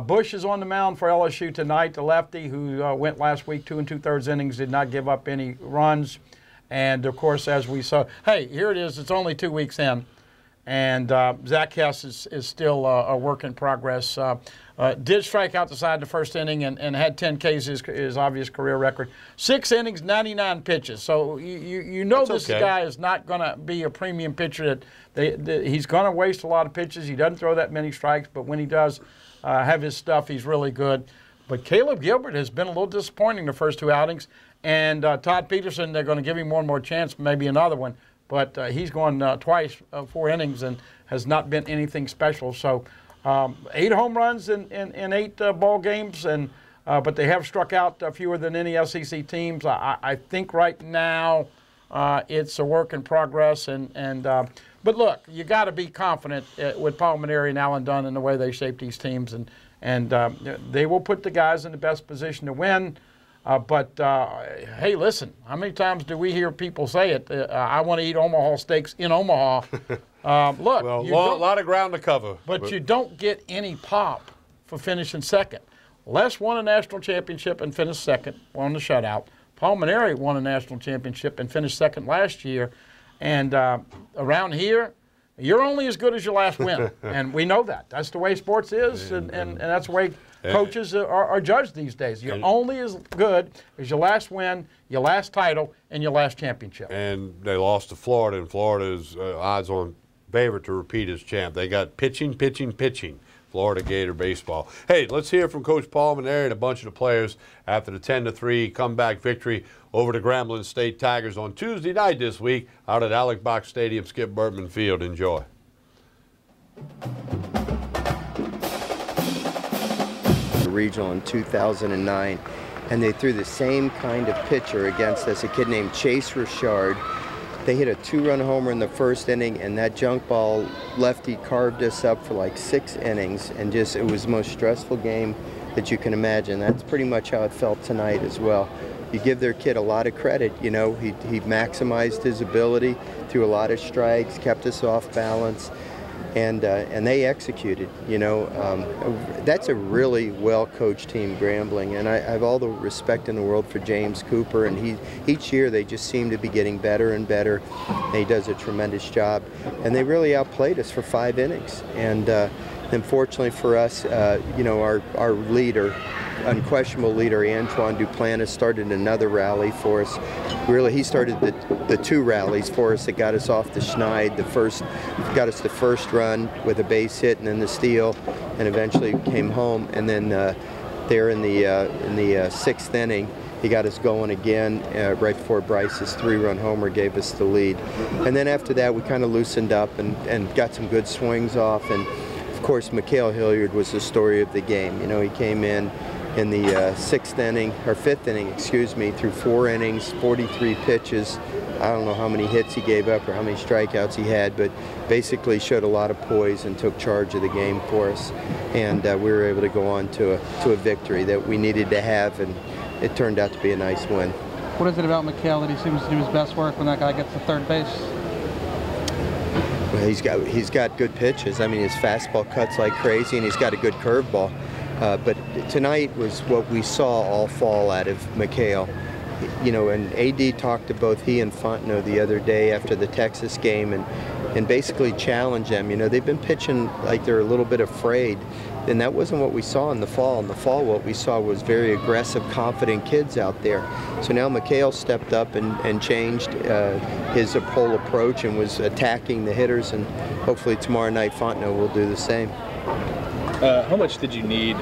Bush is on the mound for LSU tonight, the lefty who went last week 2 2/3 innings, did not give up any runs. And, of course, as we saw, hey, here it is. It's only 2 weeks in. And Zach Hess is still a work in progress. Did strike out the side in the first inning and had 10 Ks, his obvious career record. 6 innings, 99 pitches. So you know this guy is not going to be a premium pitcher. He's going to waste a lot of pitches. He doesn't throw that many strikes, but when he does have his stuff, he's really good. But Caleb Gilbert has been a little disappointing the first 2 outings. And Todd Peterson, they're going to give him one more chance, maybe another one. But he's gone twice, 4 innings, and has not been anything special. So 8 home runs in 8 ball games, but they have struck out fewer than any SEC teams. I think right now it's a work in progress. But look, you got to be confident with Paul Maneri and Alan Dunn and the way they shape these teams, and they will put the guys in the best position to win. Hey, listen, how many times do we hear people say it? I want to eat Omaha steaks in Omaha. Look, well, a lot of ground to cover. But you don't get any pop for finishing second. Les won a national championship and finished second, won the shutout. Paul Maneri won a national championship and finished second last year. And around here, you're only as good as your last win. And we know that. That's the way sports is, and that's the way coaches are judged these days. You're only as good as your last win, your last title, and your last championship. And they lost to Florida, and Florida's odds-on favorite to repeat as champ. They got pitching. Florida Gator baseball. Hey, let's hear from Coach Paul Maneri and a bunch of the players after the 10-3 comeback victory over the Grambling State Tigers on Tuesday night this week out at Alec Box Stadium, Skip Bertman Field. Enjoy. Regional in 2009, and they threw the same kind of pitcher against us, a kid named Chase Richard. They hit a 2-run homer in the first inning, and that junk ball lefty carved us up for like 6 innings, and it was the most stressful game that you can imagine. That's pretty much how it felt tonight as well. You give their kid a lot of credit, you know, he maximized his ability, threw a lot of strikes, kept us off balance, and they executed, you know. That's a really well-coached team, Grambling, and I have all the respect in the world for James Cooper, and each year they just seem to be getting better and better, and he does a tremendous job. And they really outplayed us for 5 innings, and And fortunately for us, our leader, unquestionable leader, Antoine Duplantis, started another rally for us. Really, he started the 2 rallies for us that got us off the schneid. Got us the first run with a base hit and then the steal, and eventually came home. And then there in the 6th inning, he got us going again right before Bryce's 3-run homer gave us the lead. And then after that, we kind of loosened up and got some good swings off. And of course, Mikael Hilliard was the story of the game. You know, he came in the 5th inning, excuse me, through 4 innings, 43 pitches. I don't know how many hits he gave up or how many strikeouts he had, but basically showed a lot of poise and took charge of the game for us. And we were able to go on to a victory that we needed to have, and it turned out to be a nice win. What is it about Mikael that he seems to do his best work when that guy gets to third base? Well, he's got good pitches. I mean, his fastball cuts like crazy, and he's got a good curveball. But tonight was what we saw all fall out of Mikael. You know, and AD talked to both he and Fontenot the other day after the Texas game and basically challenged them. You know, they've been pitching like they're a little bit afraid, and that wasn't what we saw in the fall. In the fall, what we saw was very aggressive, confident kids out there. So now Mikael stepped up and changed his whole approach and was attacking the hitters, and hopefully tomorrow night Fontenot will do the same. How much did you need?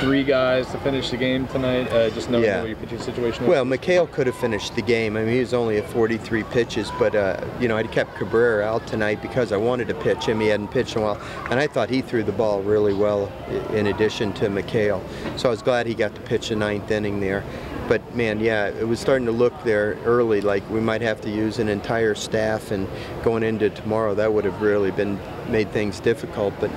3 guys to finish the game tonight, just knowing what your pitching situation is? Well, Mikael could have finished the game. I mean, he was only at 43 pitches, but, you know, I kept Cabrera out tonight because I wanted to pitch him. He hadn't pitched in a while, and I thought he threw the ball really well in addition to Mikael. So I was glad he got to pitch the 9th inning there. But, man, yeah, it was starting to look there early like we might have to use an entire staff, and going into tomorrow, that would have really made things difficult. But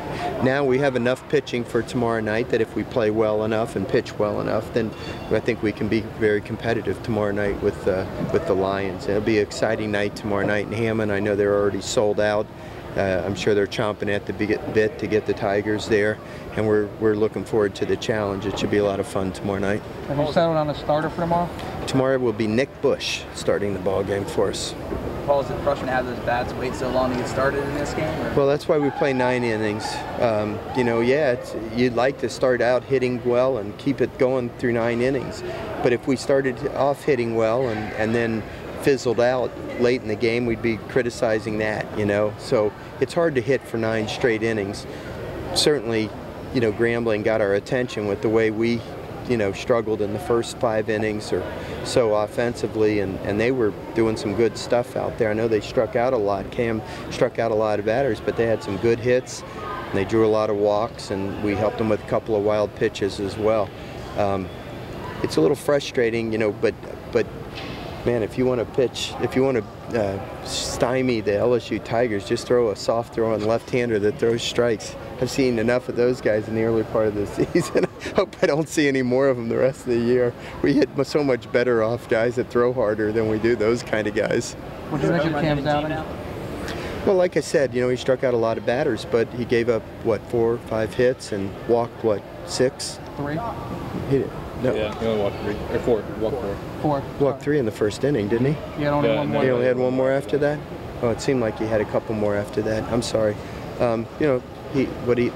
now we have enough pitching for tomorrow night that if we play well enough and pitch well enough, then I think we can be very competitive tomorrow night with the Lions. It'll be an exciting night tomorrow night in Hammond. I know they're already sold out. I'm sure they're chomping at the bit to get the Tigers there, and we're looking forward to the challenge. It should be a lot of fun tomorrow night. Have you settled on a starter for tomorrow? Tomorrow will be Nick Bush starting the ball game for us. Paul, is it frustrating to have those bats wait so long to get started in this game? Or? Well, that's why we play 9 innings. You know, yeah, you'd like to start out hitting well and keep it going through 9 innings. But if we started off hitting well and then fizzled out late in the game, we'd be criticizing that, you know. So it's hard to hit for 9 straight innings. Certainly, you know, Grambling got our attention with the way we, you know, struggled in the first 5 innings or so offensively, and they were doing some good stuff out there. I know they struck out a lot. Cam struck out a lot of batters, but they had some good hits, and they drew a lot of walks, and we helped them with a couple of wild pitches as well. It's a little frustrating, you know, but man, if you want to pitch, if you want to stymie the LSU Tigers, just throw a soft throw on left-hander that throws strikes. I've seen enough of those guys in the early part of the season. I hope I don't see any more of them the rest of the year. We hit so much better off guys that throw harder than we do those kind of guys. What do you think of Cam Downing? Well, like I said, you know, he struck out a lot of batters, but he gave up, what, 4 or 5 hits and walked, what, 6? 3? He did. No. Yeah, he only walked 3, or 4, walked 4. 4. Walked 3 in the first inning, didn't he? He had only one more. He only had 1 more after that? Oh, it seemed like he had a couple more after that. I'm sorry. You know,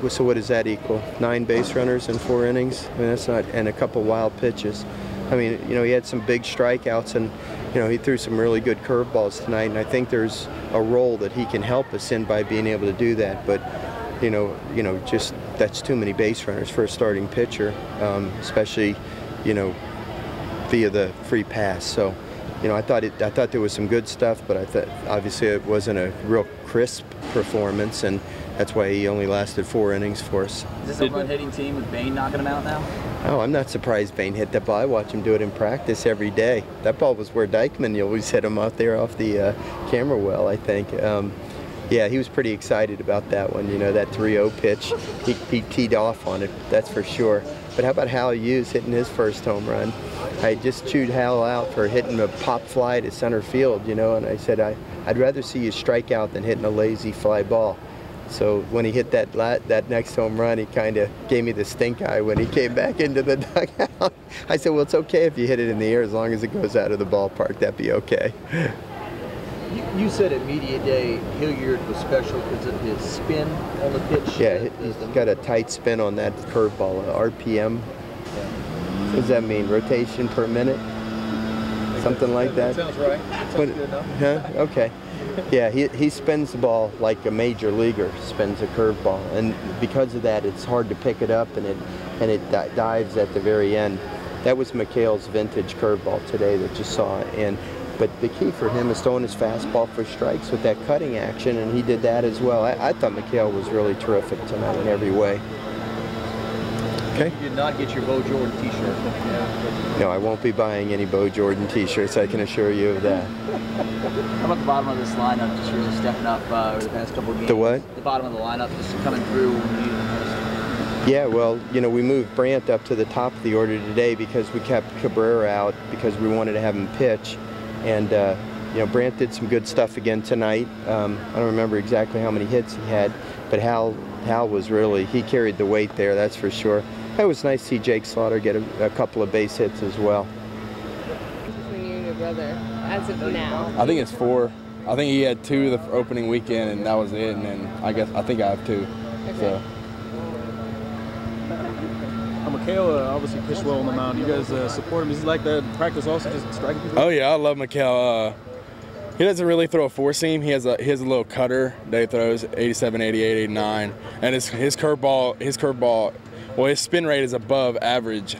so what does that equal? 9 base runners in 4 innings? I mean, that's not, and a couple wild pitches. I mean, you know, he had some big strikeouts, and, you know, he threw some really good curveballs tonight, and I think there's a role that he can help us in by being able to do that. But, you know, just that's too many base runners for a starting pitcher, especially, you know, via the free pass. So, you know, I thought there was some good stuff, but I thought obviously it wasn't a real crisp performance, and that's why he only lasted 4 innings for us. Is this a run-hitting team with Bain knocking him out now? Oh, I'm not surprised Bain hit that ball. I watch him do it in practice every day. That ball was where Dykeman always hit him out there off the camera well, I think. Yeah, he was pretty excited about that one. You know, that 3-0 pitch, he teed off on it, that's for sure. But how about Hal Hughes hitting his first home run? I just chewed Hal out for hitting a pop fly to center field, you know, and I said, I'd rather see you strike out than hitting a lazy fly ball. So when he hit that next home run, he kind of gave me the stink eye when he came back into the dugout. I said, well, it's okay if you hit it in the air as long as it goes out of the ballpark. That'd be okay. You said at media day Hilliard was special because of his spin on the pitch. Yeah, he's got a tight spin on that curveball, RPM. What does that mean? Rotation per minute? Something like that? Sounds right. Sounds good enough. Huh? Okay. Yeah, he spins the ball like a major leaguer spins a curveball, and because of that, it's hard to pick it up, and it dives at the very end. That was Mikhail's vintage curveball today that you saw, but the key for him is throwing his fastball for strikes with that cutting action, and he did that as well. I thought Mikhail was really terrific tonight in every way. Okay. You did not get your Bo Jordan t-shirt. No, I won't be buying any Bo Jordan t-shirts, I can assure you of that. How about the bottom of this lineup just really stepping up over the past couple of games? The what? The bottom of the lineup just coming through when you need it most. Yeah, well, you know, we moved Brandt up to the top of the order today because we kept Cabrera out because we wanted to have him pitch. And, you know, Brandt did some good stuff again tonight. I don't remember exactly how many hits he had, but Hal was really, he carried the weight there, that's for sure. It was nice to see Jake Slaughter get a couple of base hits as well. Between you and your brother, as of now? I think it's 4. I think he had 2 the opening weekend, and that was it. And then I think I have 2. Okay. So. Mikhail obviously pitched well on the mound. You guys support him. Is he like that in practice also, just striking people? Oh yeah, I love Mikhail. He doesn't really throw a 4-seam. He has a little cutter that he throws 87, 88, 89, and his curveball. Well, his spin rate is above average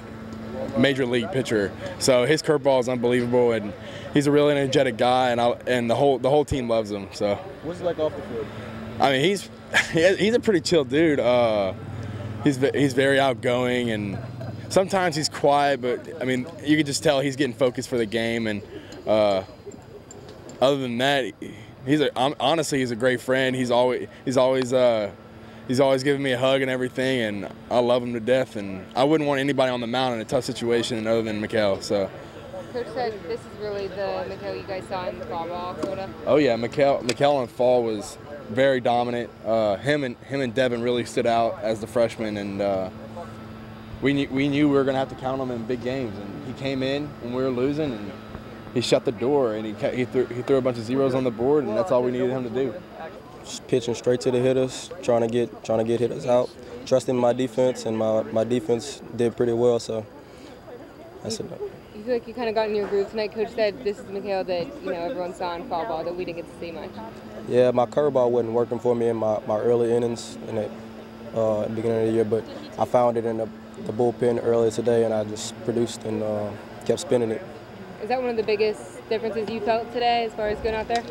major league pitcher. So his curveball is unbelievable, and he's a really energetic guy, and the whole team loves him. So. What's he like off the field? I mean, he's a pretty chill dude. He's very outgoing, and sometimes he's quiet, but I mean, you can just tell he's getting focused for the game. And other than that, honestly he's a great friend. He's always giving me a hug and everything, and I love him to death. And I wouldn't want anybody on the mound in a tough situation other than Mikhail. So. Coach said this is really the Mikhail you guys saw in the fall ball, sort of. Oh yeah, Mikhail in fall was very dominant. Him and Devin really stood out as the freshmen, and we knew we were going to have to count him in big games. And he came in when we were losing, and he shut the door, and he threw a bunch of zeros on the board, and that's all we needed him to do. Just pitching straight to the hitters, trying to get hitters out, trusting my defense, and my defense did pretty well. So that's it. You feel like you kind of got in your groove tonight. Coach said this is the Mikhail that everyone saw in fall ball that we didn't get to see much. Yeah, my curveball wasn't working for me in my early innings in the beginning of the year, but I found it in the bullpen earlier today, and I just produced and kept spinning it. Is that one of the biggest differences you felt today as far as going out there?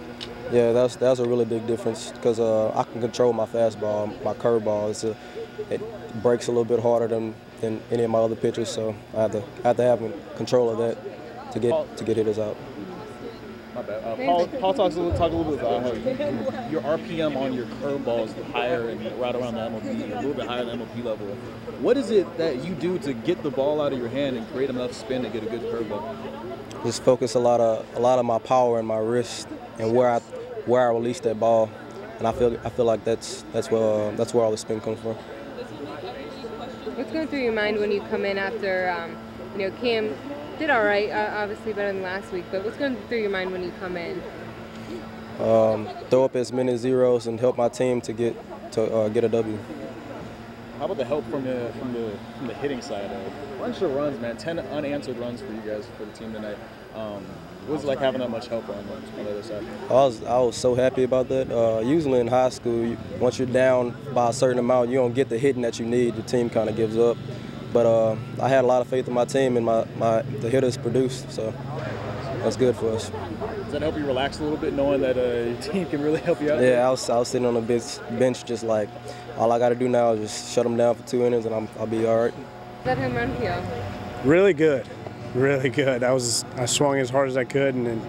Yeah, that's a really big difference because I can control my fastball, my curveball. It breaks a little bit harder than any of my other pitches, so I have to have control of that to get hitters out. My bad. Paul talk a little bit about how your RPM on your curveball is higher and right around the MLB, a little bit higher than MLB level. What is it that you do to get the ball out of your hand and create enough spin to get a good curveball? Just focus a lot of my power in my wrist and where I release that ball, and I feel like that's where all the spin comes from. What's going through your mind when you come in after Cam did all right, obviously better than last week, but what's going through your mind when you come in? Throw up as many zeros and help my team to get a W. How about the help from the hitting side? A bunch of runs, man. 10 unanswered runs for you guys for the team tonight. What was it like having that much help on the other side? I was so happy about that. Usually in high school, once you're down by a certain amount, you don't get the hitting that you need. The team kind of gives up. But I had a lot of faith in my team, and the hitters produced, so that's good for us. Does that help you relax a little bit, knowing that your team can really help you out? Yeah, I was sitting on the bench just like, all I got to do now is just shut them down for 2 innings, and I'll be all right. Let him run here. Really good. Really good. I swung as hard as I could and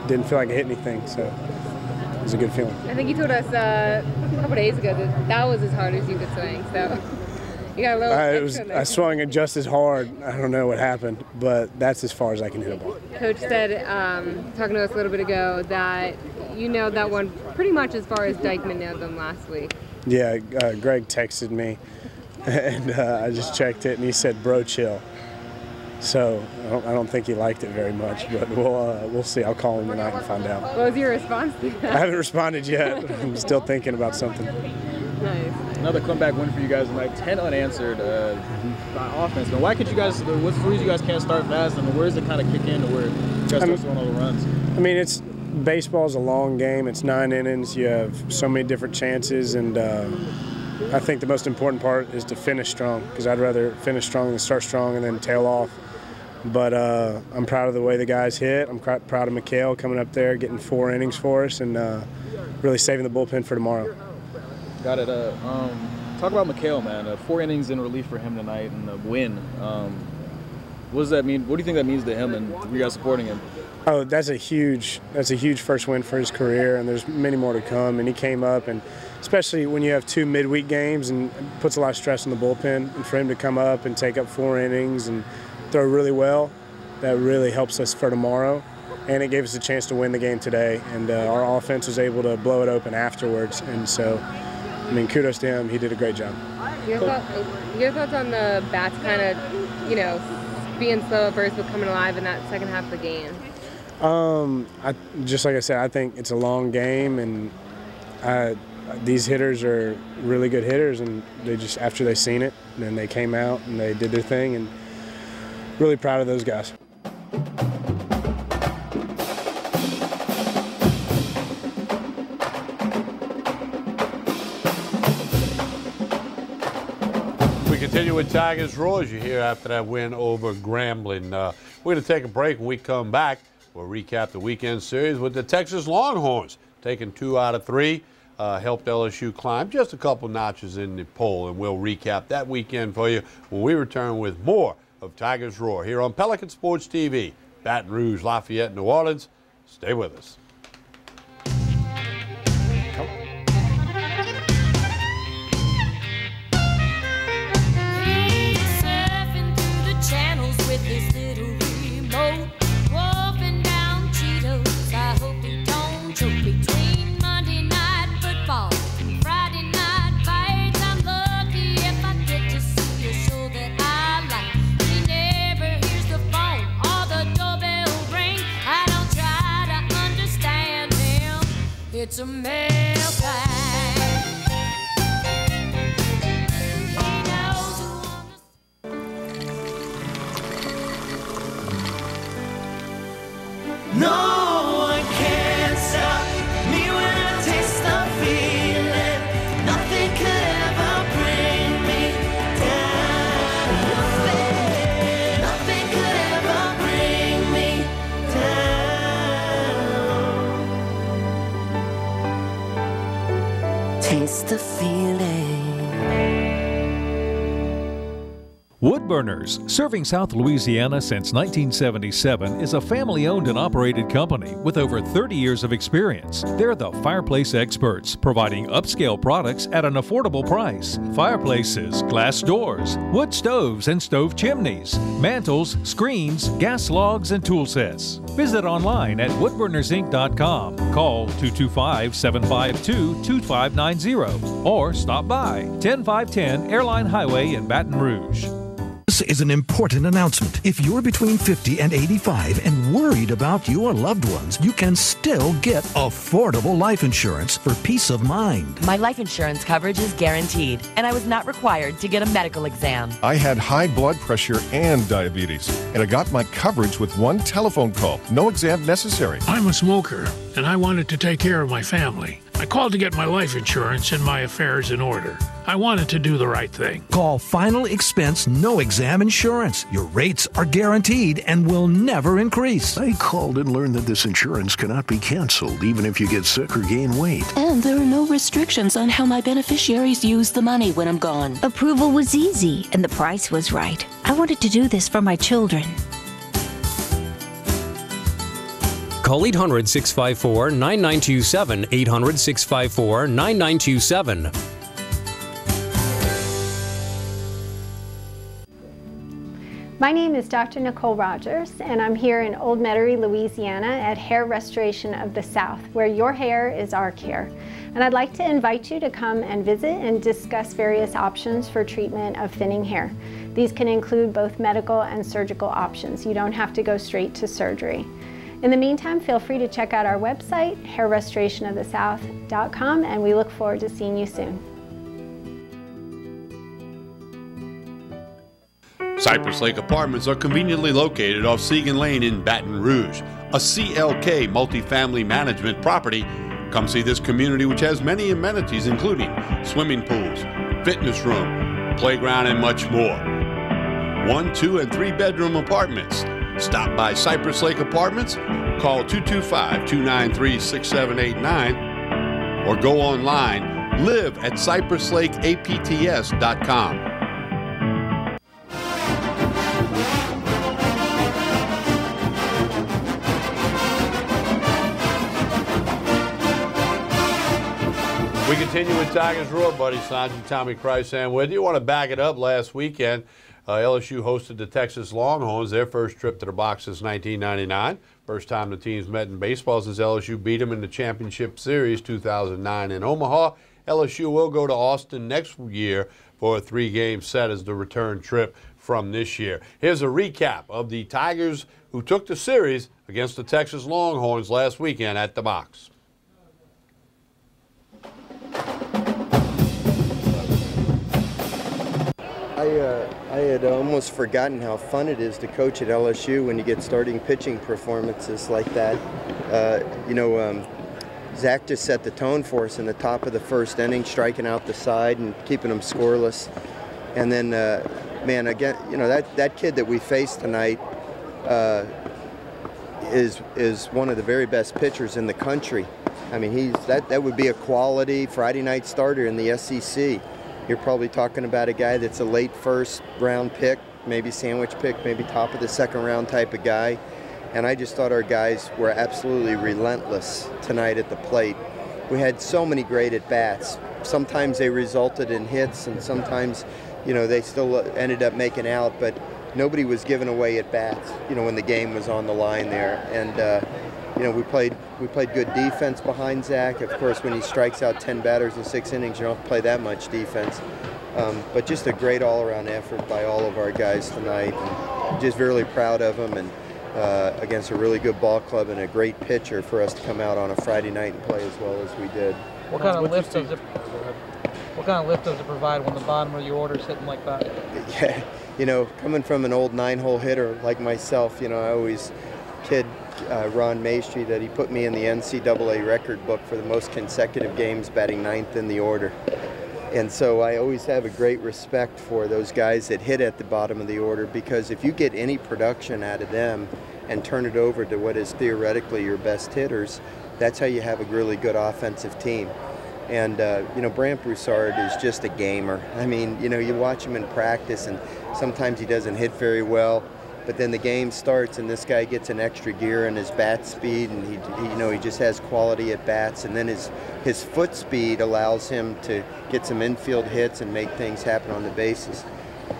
didn't feel like I hit anything, so it was a good feeling. I think you told us a couple days ago that was as hard as you could swing, so you got a little extra there. I swung it just as hard. I don't know what happened, but that's as far as I can hit a ball. Coach said, talking to us a little bit ago, that you nailed that one pretty much as far as Dykeman nailed them last week. Yeah, Greg texted me, and I just checked it, and he said, "Bro, chill." So I don't think he liked it very much, but we'll see. I'll call him tonight and find out. What was your response to that? I haven't responded yet. I'm still thinking about something. Nice. Another comeback win for you guys tonight. 10 unanswered by offense. But why could you guys? What's the reason you guys can't start fast? And where does it kind of kick in to where you guys start throwing all the runs? I mean, baseball's a long game. It's 9 innings. You have so many different chances, and I think the most important part is to finish strong, because I'd rather finish strong than start strong and then tail off. But I'm proud of the way the guys hit. I'm proud of Mikhail coming up there, getting 4 innings for us, and really saving the bullpen for tomorrow. Got it. Talk about Mikhail, man. 4 innings in relief for him tonight and a win. What does that mean? What do you think that means to him and you guys supporting him? Oh, that's a huge first win for his career, and there's many more to come. And he came up, and especially when you have 2 midweek games, and it puts a lot of stress on the bullpen. And for him to come up and take up 4 innings and throw really well, that really helps us for tomorrow. And it gave us a chance to win the game today. And our offense was able to blow it open afterwards. And so, I mean, kudos to him. He did a great job. Your thoughts on the bats kind of, being slow at first but coming alive in that second half of the game? Just like I said, I think it's a long game, and these hitters are really good hitters, and they just, after they seen it, then they came out and they did their thing, and really proud of those guys. We continue with Tigers Roar as you hear after that win over Grambling. We're going to take a break. When we come back, we'll recap the weekend series with the Texas Longhorns taking 2 out of 3. Helped LSU climb just a couple notches in the poll, and we'll recap that weekend for you when we return with more of Tigers Roar here on Pelican Sports TV, Baton Rouge, Lafayette, New Orleans. Stay with us. It's a male flag. He knows who no one can stop me when I taste the feeling. Nothing could ever bring me down. Nothing could ever bring me down. Taste the feeling. Woodburners, serving South Louisiana since 1977, is a family-owned and operated company with over 30 years of experience. They're the fireplace experts, providing upscale products at an affordable price. Fireplaces, glass doors, wood stoves and stove chimneys, mantles, screens, gas logs, and tool sets. Visit online at woodburnersinc.com. Call 225-752-2590 or stop by 10510 Airline Highway in Baton Rouge. This is an important announcement. If you're between 50 and 85 and worried about your loved ones, you can still get affordable life insurance for peace of mind. My life insurance coverage is guaranteed, and I was not required to get a medical exam. I had high blood pressure and diabetes, and I got my coverage with one telephone call. No exam necessary. I'm a smoker, and I wanted to take care of my family. I called to get my life insurance and my affairs in order. I wanted to do the right thing. Call Final Expense No Exam Insurance. Your rates are guaranteed and will never increase. I called and learned that this insurance cannot be canceled even if you get sick or gain weight. And there are no restrictions on how my beneficiaries use the money when I'm gone. Approval was easy and the price was right. I wanted to do this for my children. Call 800-654-9927, 800-654-9927. My name is Dr. Nicole Rogers, and I'm here in Old Metairie, Louisiana at Hair Restoration of the South, where your hair is our care. And I'd like to invite you to come and visit and discuss various options for treatment of thinning hair. These can include both medical and surgical options. You don't have to go straight to surgery. In the meantime, feel free to check out our website, hairrestorationofthesouth.com, and we look forward to seeing you soon. Cypress Lake Apartments are conveniently located off Segan Lane in Baton Rouge, a CLK multifamily management property. Come see this community, which has many amenities including swimming pools, fitness room, playground, and much more. 1, 2, and 3 bedroom apartments. Stop by Cypress Lake Apartments, call 225-293-6789, or go online, live at cypresslakeapts.com. We continue with Tigers Roar, buddy. Sanji Tommy Chrysan with you. Want to back it up last weekend. LSU hosted the Texas Longhorns, their first trip to the box since 1999. First time the teams met in baseball since LSU beat them in the championship series 2009 in Omaha. LSU will go to Austin next year for a 3-game set as the return trip from this year. Here's a recap of the Tigers who took the series against the Texas Longhorns last weekend at the box. I had almost forgotten how fun it is to coach at LSU when you get starting pitching performances like that. Zach just set the tone for us in the top of the first inning, striking out the side and keeping them scoreless. And then, man, again, that kid that we faced tonight is one of the very best pitchers in the country. I mean, that would be a quality Friday night starter in the SEC. You're probably talking about a guy that's a late first round pick, maybe sandwich pick, maybe top of the second round type of guy. And I just thought our guys were absolutely relentless tonight at the plate. We had so many great at-bats. Sometimes they resulted in hits, and sometimes, they still ended up making out, but nobody was giving away at-bats, when the game was on the line there. And, we played good defense behind Zach. Of course, when he strikes out 10 batters in 6 innings, you don't play that much defense. But just a great all-around effort by all of our guys tonight. And just really proud of them, and against a really good ball club and a great pitcher for us to come out on a Friday night and play as well as we did. What kind of lift does it provide when the bottom of your order is hitting like that? Yeah, coming from an old 9-hole hitter like myself, I always kid Ron Maestri that he put me in the NCAA record book for the most consecutive games batting 9th in the order. And so I always have a great respect for those guys that hit at the bottom of the order, because if you get any production out of them and turn it over to what is theoretically your best hitters, that's how you have a really good offensive team. And, Brant Broussard is just a gamer. I mean, you watch him in practice, and sometimes he doesn't hit very well. But then the game starts, and this guy gets an extra gear in his bat speed, and he just has quality at bats. And then his foot speed allows him to get some infield hits and make things happen on the bases.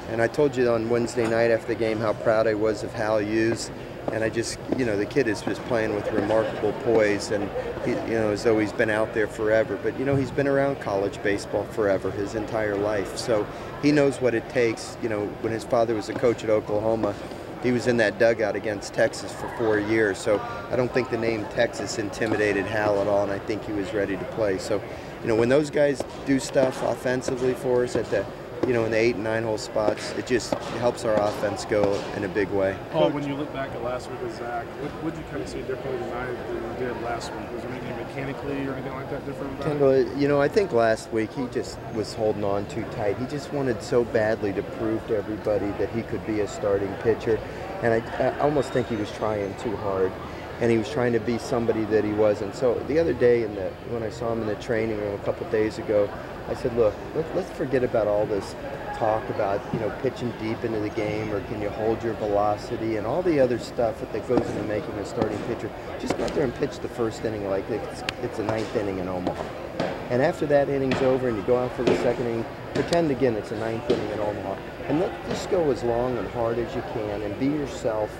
And I told you on Wednesday night after the game how proud I was of Hal Hughes. And I just, the kid is just playing with remarkable poise, and he, as though he's been out there forever. But he's been around college baseball forever, his entire life. So he knows what it takes. When his father was a coach at Oklahoma, he was in that dugout against Texas for 4 years, so I don't think the name Texas intimidated Hal at all, and I think he was ready to play. So, when those guys do stuff offensively for us at the, in the 8 and 9 hole spots, it just helps our offense go in a big way. Paul, when you look back at last week with Zach, what did you kind of see differently tonight than you did last week? Was there anything mechanically or anything like that different about it? I think last week he just was holding on too tight. He just wanted so badly to prove to everybody that he could be a starting pitcher. And I almost think he was trying too hard. And he was trying to be somebody that he wasn't. So the other day, when I saw him in the training room a couple of days ago, I said, look, let's forget about all this talk about, pitching deep into the game, or can you hold your velocity, and all the other stuff that goes into making a starting pitcher. Just go out there and pitch the first inning like it's a 9th inning in Omaha. And after that inning's over and you go out for the second inning, pretend again it's a 9th inning in Omaha. And let just go as long and hard as you can and be yourself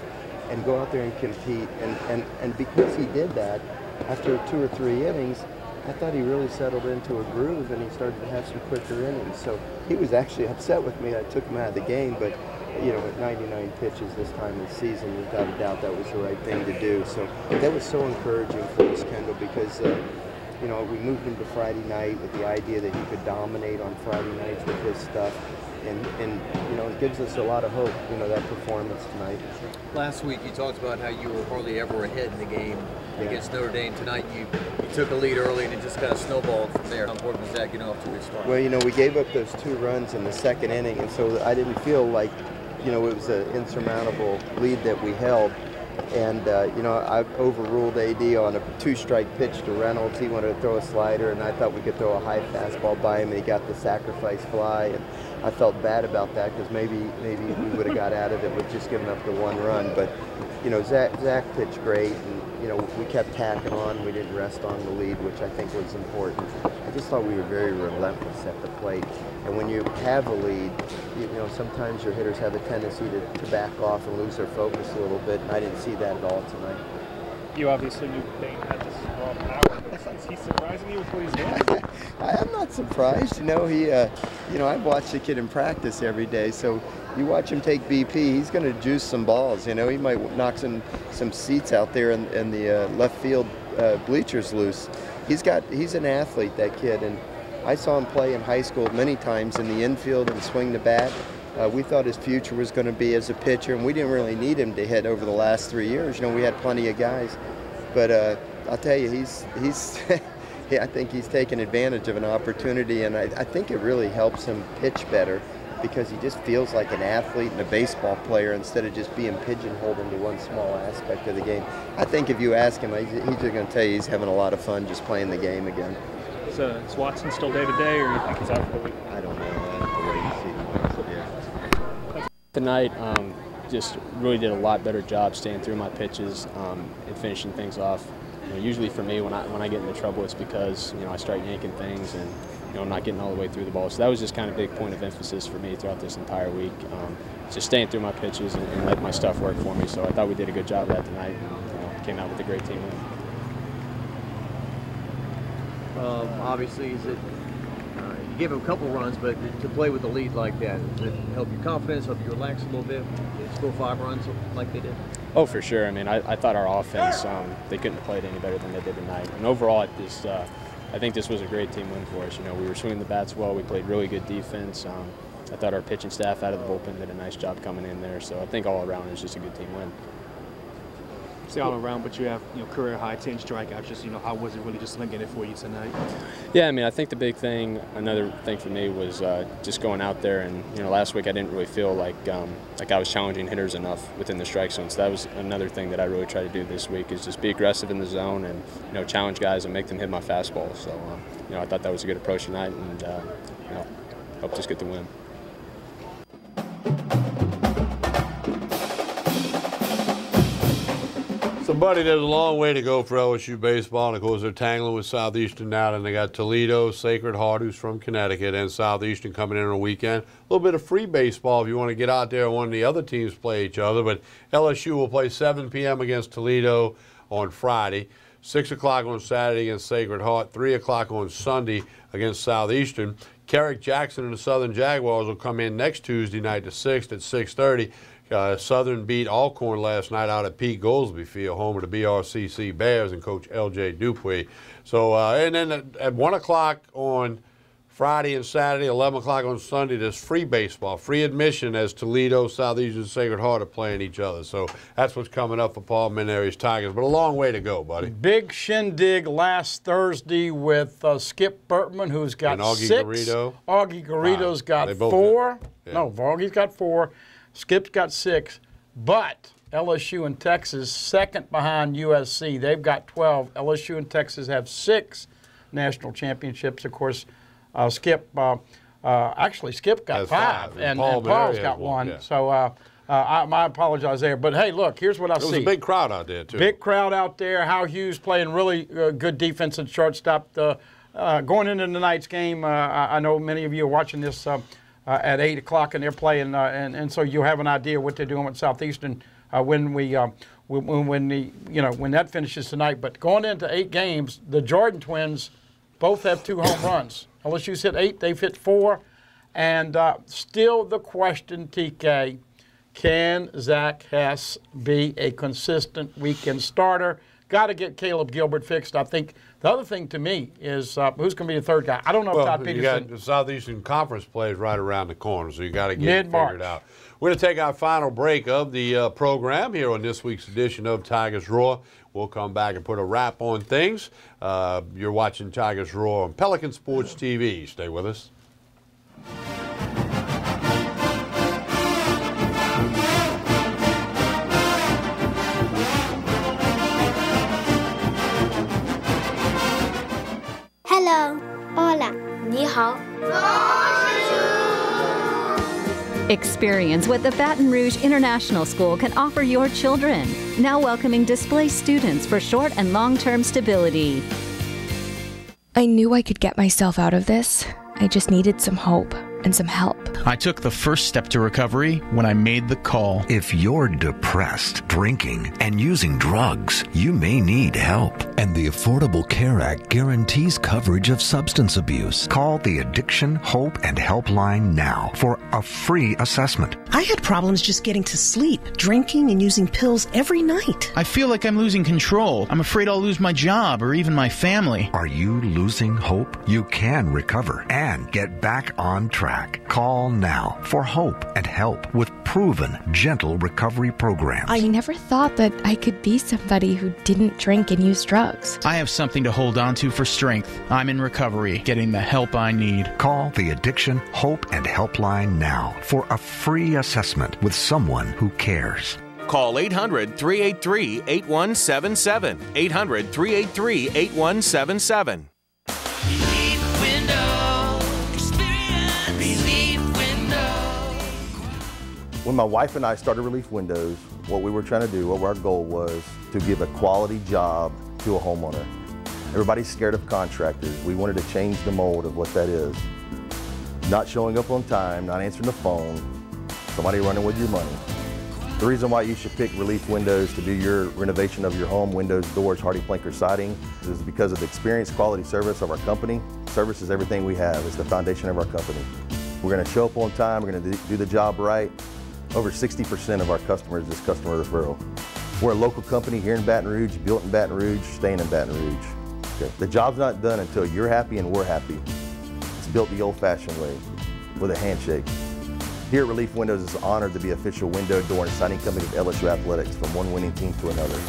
and go out there and compete. And because he did that, after 2 or 3 innings, I thought he really settled into a groove and he started to have some quicker innings. So he was actually upset with me. I took him out of the game, but you know, at 99 pitches this time of the season, without a doubt, that was the right thing to do. So that was so encouraging for us, Kendall, because you know, we moved him to Friday night with the idea that he could dominate on Friday nights with his stuff. And you know, it gives us a lot of hope, you know, that performance tonight. Last week you talked about how you were hardly ever ahead in the game against Notre Dame. Tonight you took a lead early and it just kind of snowballed from there. How important was that getting off to a good start? Well, you know, we gave up those 2 runs in the second inning, and so I didn't feel like, you know, it was an insurmountable lead that we held. And, you know, I overruled AD on a 2-strike pitch to Reynolds. He wanted to throw a slider, and I thought we could throw a high fastball by him, and he got the sacrifice fly. And I felt bad about that because maybe we would have got out of it with just giving up the 1 run. But, you know, Zach pitched great, and, you know, we kept tacking on. We didn't rest on the lead, which I think was important. I just thought we were very relentless at the plate. And when you have a lead, you know, sometimes your hitters have a tendency to back off and lose their focus a little bit, and I didn't see that at all tonight. You obviously knew Payne had this raw power. Is he surprising you with what he's doing? I'm not surprised. You know, you know, I've watched the kid in practice every day, so you watch him take BP, he's going to juice some balls. You know, he might knock some seats out there in the left field bleachers loose. He's an athlete, that kid, and I saw him play in high school many times in the infield and swing the bat. We thought his future was going to be as a pitcher, and we didn't really need him to hit over the last 3 years. You know, we had plenty of guys, but I'll tell you, he's I think he's taken advantage of an opportunity, and I think it really helps him pitch better because he just feels like an athlete and a baseball player instead of just being pigeonholed into one small aspect of the game. I think if you ask him, he's just going to tell you he's having a lot of fun just playing the game again. So is Watson still day-to-day, or you think he's out for the week? I don't know. I'll have to wait and see. Tonight, just really did a lot better job staying through my pitches and finishing things off. You know, usually for me, when I get into trouble, it's because, you know, I start yanking things and, you know, I'm not getting all the way through the ball. So that was just kind of a big point of emphasis for me throughout this entire week. Just staying through my pitches and letting my stuff work for me. So I thought we did a good job of that tonight, and, you know, came out with a great team win. Obviously, you gave him a couple runs, but to play with the lead like that, did it help your confidence, help you relax a little bit, score 5 runs like they did? Oh, for sure. I mean, I thought our offense, they couldn't have played any better than they did tonight. And overall, I think this was a great team win for us. You know, we were swinging the bats well. We played really good defense. I thought our pitching staff out of the bullpen did a nice job coming in there. So I think all around it was just a good team win. Say all around, but you have, you know, career high 10 strikeouts. Just, you know, how was it really just linking it for you tonight? Yeah, I mean, I think the big thing, another thing for me was just going out there, and, you know, last week I didn't really feel like I was challenging hitters enough within the strike zone. So that was another thing that I really tried to do this week, is just be aggressive in the zone and, you know, challenge guys and make them hit my fastball. So you know, I thought that was a good approach tonight, and you know, helped us get the win. So, buddy, there's a long way to go for LSU baseball, and of course they're tangling with Southeastern now, and they got Toledo, Sacred Heart, who's from Connecticut, and Southeastern coming in on a weekend. A little bit of free baseball if you want to get out there and one of the other teams play each other, but LSU will play 7 p.m. against Toledo on Friday, 6 o'clock on Saturday against Sacred Heart, 3 o'clock on Sunday against Southeastern. Carrick Jackson and the Southern Jaguars will come in next Tuesday night, the 6th at 6:30. Southern beat Alcorn last night out at Pete Goolsbee Field, home of the BRCC Bears and Coach L.J. Dupuy. So, and then at 1 o'clock on Friday and Saturday, 11 o'clock on Sunday, there's free baseball, free admission as Toledo, Southeastern, and Sacred Heart are playing each other. So that's what's coming up for Paul Mainieri's Tigers, but a long way to go, buddy. Big shindig last Thursday with Skip Bertman, who's got and Augie 6. Garrido. Augie Garrido's got 4. Yeah. No, Augie's got 4. Skip's got 6, but LSU and Texas second behind USC. They've got 12. LSU and Texas have 6 national championships. Of course, Skip got 5, and Paul's got 1. Yeah. So I apologize there. But, hey, look, here's what I see. There was a big crowd out there, too. Big crowd out there. Hal Hughes playing really good defense and shortstop. Going into tonight's game, I know many of you are watching this at 8 o'clock, and they're playing, and so you have an idea what they're doing with Southeastern when that finishes tonight. But going into 8 games, the Jordan twins Both have 2 home runs. LSU's hit 8, they've hit 4. And still the question, TK, can Zach Hess be a consistent weekend starter? Got to get Caleb Gilbert fixed. I think the other thing to me is who's going to be the third guy? I don't know if Todd Peterson. You got the Southeastern Conference plays right around the corner, so you got to get it figured out. We're going to take our final break of the program here on this week's edition of Tigers Roar. We'll come back and put a wrap on things. You're watching Tigers Roar on Pelican Sports TV. Stay with us. Hello. Hola. 你好. Experience what the Baton Rouge International School can offer your children. Now welcoming displaced students for short and long-term stability. I knew I could get myself out of this. I just needed some hope and some help. I took the first step to recovery when I made the call. If you're depressed, drinking, and using drugs, you may need help. And the Affordable Care Act guarantees coverage of substance abuse. Call the Addiction, Hope, and Helpline now for a free assessment. I had problems just getting to sleep, drinking and using pills every night. I feel like I'm losing control. I'm afraid I'll lose my job or even my family. Are you losing hope? You can recover and get back on track. Call now for hope and help with proven, gentle recovery programs. I never thought that I could be somebody who didn't drink and use drugs. I have something to hold on to for strength. I'm in recovery, getting the help I need. Call the Addiction, Hope, and Helpline now for a free assessment with someone who cares. Call 800-383-8177. 800-383-8177. When my wife and I started Relief Windows, what we were trying to do, what our goal was to give a quality job to a homeowner. Everybody's scared of contractors. We wanted to change the mold of what that is. Not showing up on time, not answering the phone, somebody running with your money. The reason why you should pick Relief Windows to do your renovation of your home, windows, doors, hardy plank, or siding, is because of the experience, quality service of our company. Service is everything we have. It's the foundation of our company. We're going to show up on time. We're going to do the job right. Over 60% of our customers is customer referral. We're a local company here in Baton Rouge, built in Baton Rouge, staying in Baton Rouge. Okay. The job's not done until you're happy and we're happy. It's built the old-fashioned way, with a handshake. Here at Relief Windows, it's an honor to be official window, door, and siding company of LSU Athletics, from one winning team to another.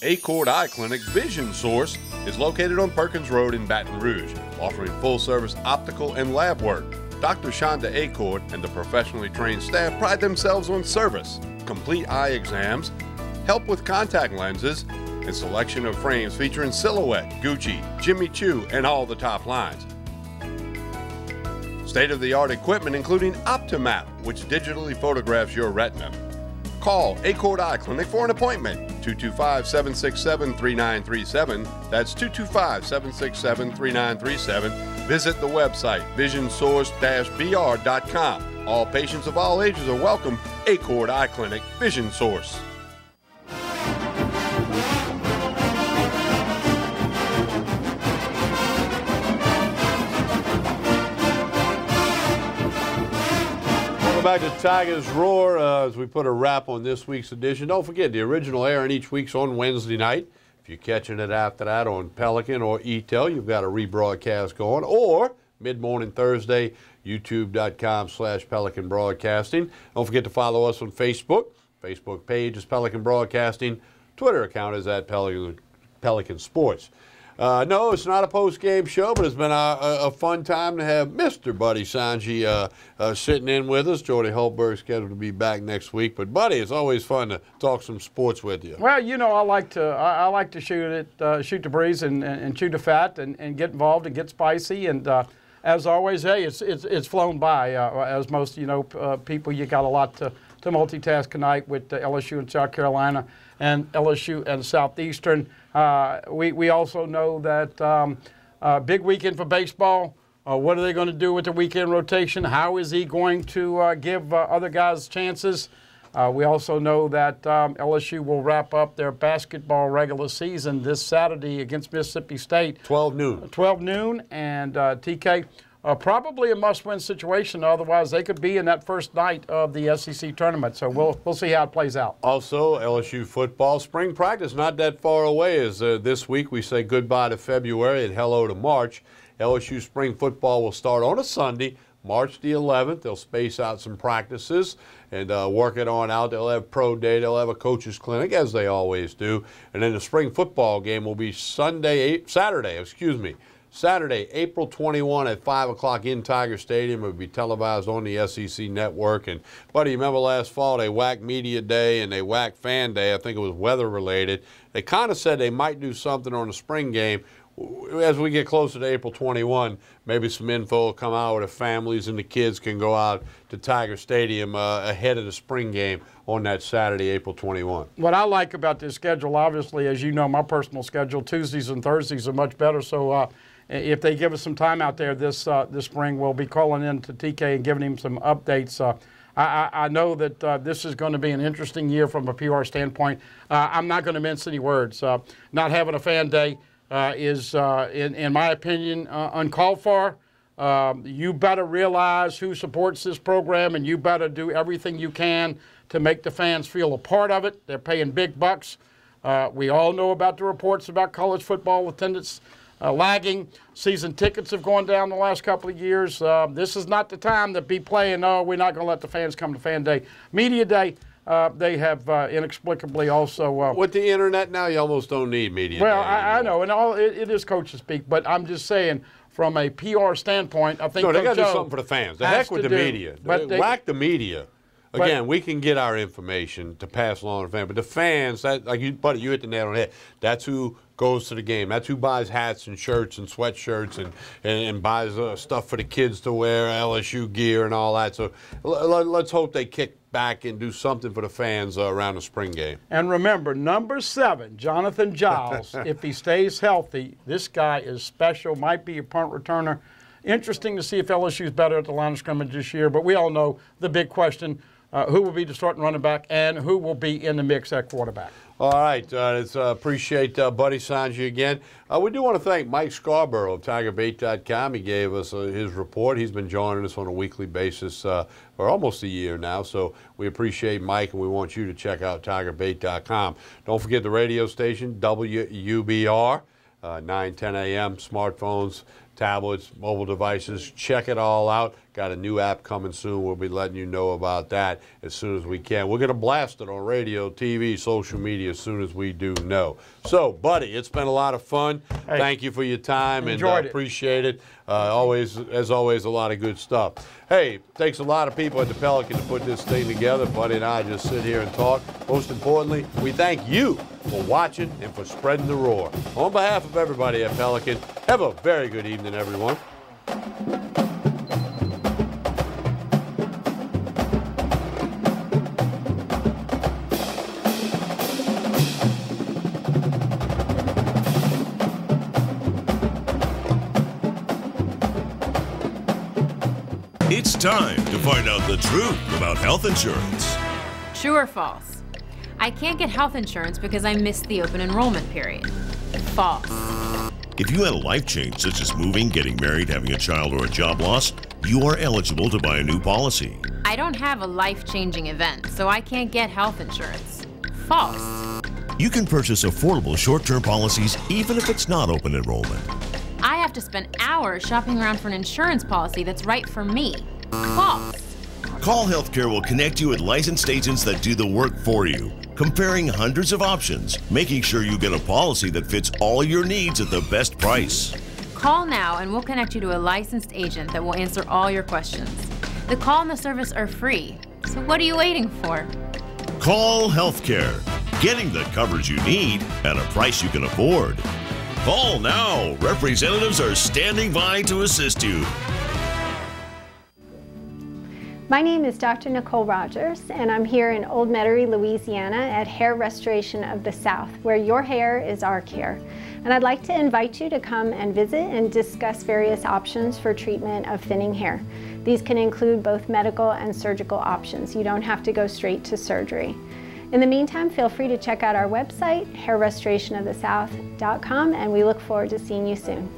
Acord Eye Clinic Vision Source is located on Perkins Road in Baton Rouge, offering full-service optical and lab work. Dr. Shonda Acord and the professionally trained staff pride themselves on service, complete eye exams, help with contact lenses, and selection of frames featuring Silhouette, Gucci, Jimmy Choo, and all the top lines. State-of-the-art equipment including Optimap, which digitally photographs your retina. Call Acord Eye Clinic for an appointment, 225-767-3937. That's 225-767-3937. Visit the website, visionsource-br.com. All patients of all ages are welcome. Acord Eye Clinic, Vision Source. Back to Tigers Roar as we put a wrap on this week's edition. Don't forget, the original airing each week's on Wednesday night. If you're catching it after that on Pelican or ETEL, you've got a rebroadcast going. Or mid-morning Thursday, youtube.com/Pelican Broadcasting. Don't forget to follow us on Facebook. Facebook page is Pelican Broadcasting. Twitter account is at Pelican Sports. No, it's not a post-game show, but it's been a fun time to have Mr. Buddy Sanji sitting in with us. Jordy Hultberg's scheduled to be back next week. But, Buddy, it's always fun to talk some sports with you. Well, you know, I like to shoot the breeze and chew the fat and get involved and get spicy. And as always, hey, it's flown by. As most people, you got a lot to multitask tonight with LSU and South Carolina and LSU and Southeastern. We also know that big weekend for baseball. What are they going to do with the weekend rotation? How is he going to give other guys chances? We also know that LSU will wrap up their basketball regular season this Saturday against Mississippi State. 12 noon. 12 noon, and TK, probably a must-win situation. Otherwise, they could be in that first night of the SEC tournament. So we'll see how it plays out. Also, LSU football spring practice not that far away. As this week we say goodbye to February and hello to March. LSU spring football will start on a Sunday, March the 11th. They'll space out some practices and work it on out. They'll have pro day. They'll have a coaches clinic, as they always do. And then the spring football game will be Saturday, April 21 at 5 o'clock in Tiger Stadium. It will be televised on the SEC Network. And, Buddy, remember last fall they whacked Media Day and they whacked Fan Day. I think it was weather-related. They kind of said they might do something on the spring game. As we get closer to April 21, maybe some info will come out where the families and the kids can go out to Tiger Stadium ahead of the spring game on that Saturday, April 21. What I like about this schedule, obviously, as you know, my personal schedule, Tuesdays and Thursdays are much better. So if they give us some time out there this spring, we'll be calling in to TK and giving him some updates. I know that this is going to be an interesting year from a PR standpoint. I'm not going to mince any words. Not having a fan day is, in my opinion, uncalled for. You better realize who supports this program, and you better do everything you can to make the fans feel a part of it. They're paying big bucks. We all know about the reports about college football attendance lagging. Season tickets have gone down the last couple of years. This is not the time to be playing, no, we're not going to let the fans come to Fan Day. Media Day, they have inexplicably also... with the internet now, you almost don't need media. Well, I know, and it is coaches speak, but I'm just saying, from a PR standpoint, I think... No, they got to do something for the fans. The heck with the media. Whack the media. Again, we can get our information to pass along to the fans, but the fans, Buddy, you hit the nail on the head. That's who goes to the game. That's who buys hats and shirts and sweatshirts and buys stuff for the kids to wear, LSU gear and all that. So let's hope they kick back and do something for the fans around the spring game. And remember, number 7, Jonathan Giles, if he stays healthy, this guy is special, might be a punt returner. Interesting to see if LSU is better at the line of scrimmage this year, but we all know the big question, who will be the starting running back and who will be in the mix at quarterback. All right, let's appreciate Buddy Sanji again. We do want to thank Mike Scarborough of TigerBait.com. He gave us his report. He's been joining us on a weekly basis for almost a year now, so we appreciate Mike, and we want you to check out TigerBait.com. Don't forget the radio station, WUBR, 9:10 a.m., smartphones, tablets, mobile devices. Check it all out. Got a new app coming soon. We'll be letting you know about that as soon as we can. We're going to blast it on radio, TV, social media as soon as we do know. So, Buddy, it's been a lot of fun. Hey, thank you for your time and appreciate it. As always, a lot of good stuff. Hey, it takes a lot of people at the Pelican to put this thing together. Buddy and I just sit here and talk. Most importantly, we thank you for watching and for spreading the roar. On behalf of everybody at Pelican, have a very good evening, everyone. It's time to find out the truth about health insurance. True or false? I can't get health insurance because I missed the open enrollment period. False. If you had a life change, such as moving, getting married, having a child, or a job loss, you are eligible to buy a new policy. I don't have a life-changing event, so I can't get health insurance. False. You can purchase affordable short-term policies even if it's not open enrollment. I have to spend hours shopping around for an insurance policy that's right for me. False. Call Healthcare will connect you with licensed agents that do the work for you. comparing hundreds of options, making sure you get a policy that fits all your needs at the best price. Call now and we'll connect you to a licensed agent that will answer all your questions. The call and the service are free, so what are you waiting for? Call Healthcare, getting the coverage you need at a price you can afford. Call now. Representatives are standing by to assist you. My name is Dr. Nicole Rogers, and I'm here in Old Metairie, Louisiana at Hair Restoration of the South, where your hair is our care. And I'd like to invite you to come and visit and discuss various options for treatment of thinning hair. These can include both medical and surgical options. You don't have to go straight to surgery. In the meantime, feel free to check out our website, hairrestorationofthesouth.com, and we look forward to seeing you soon.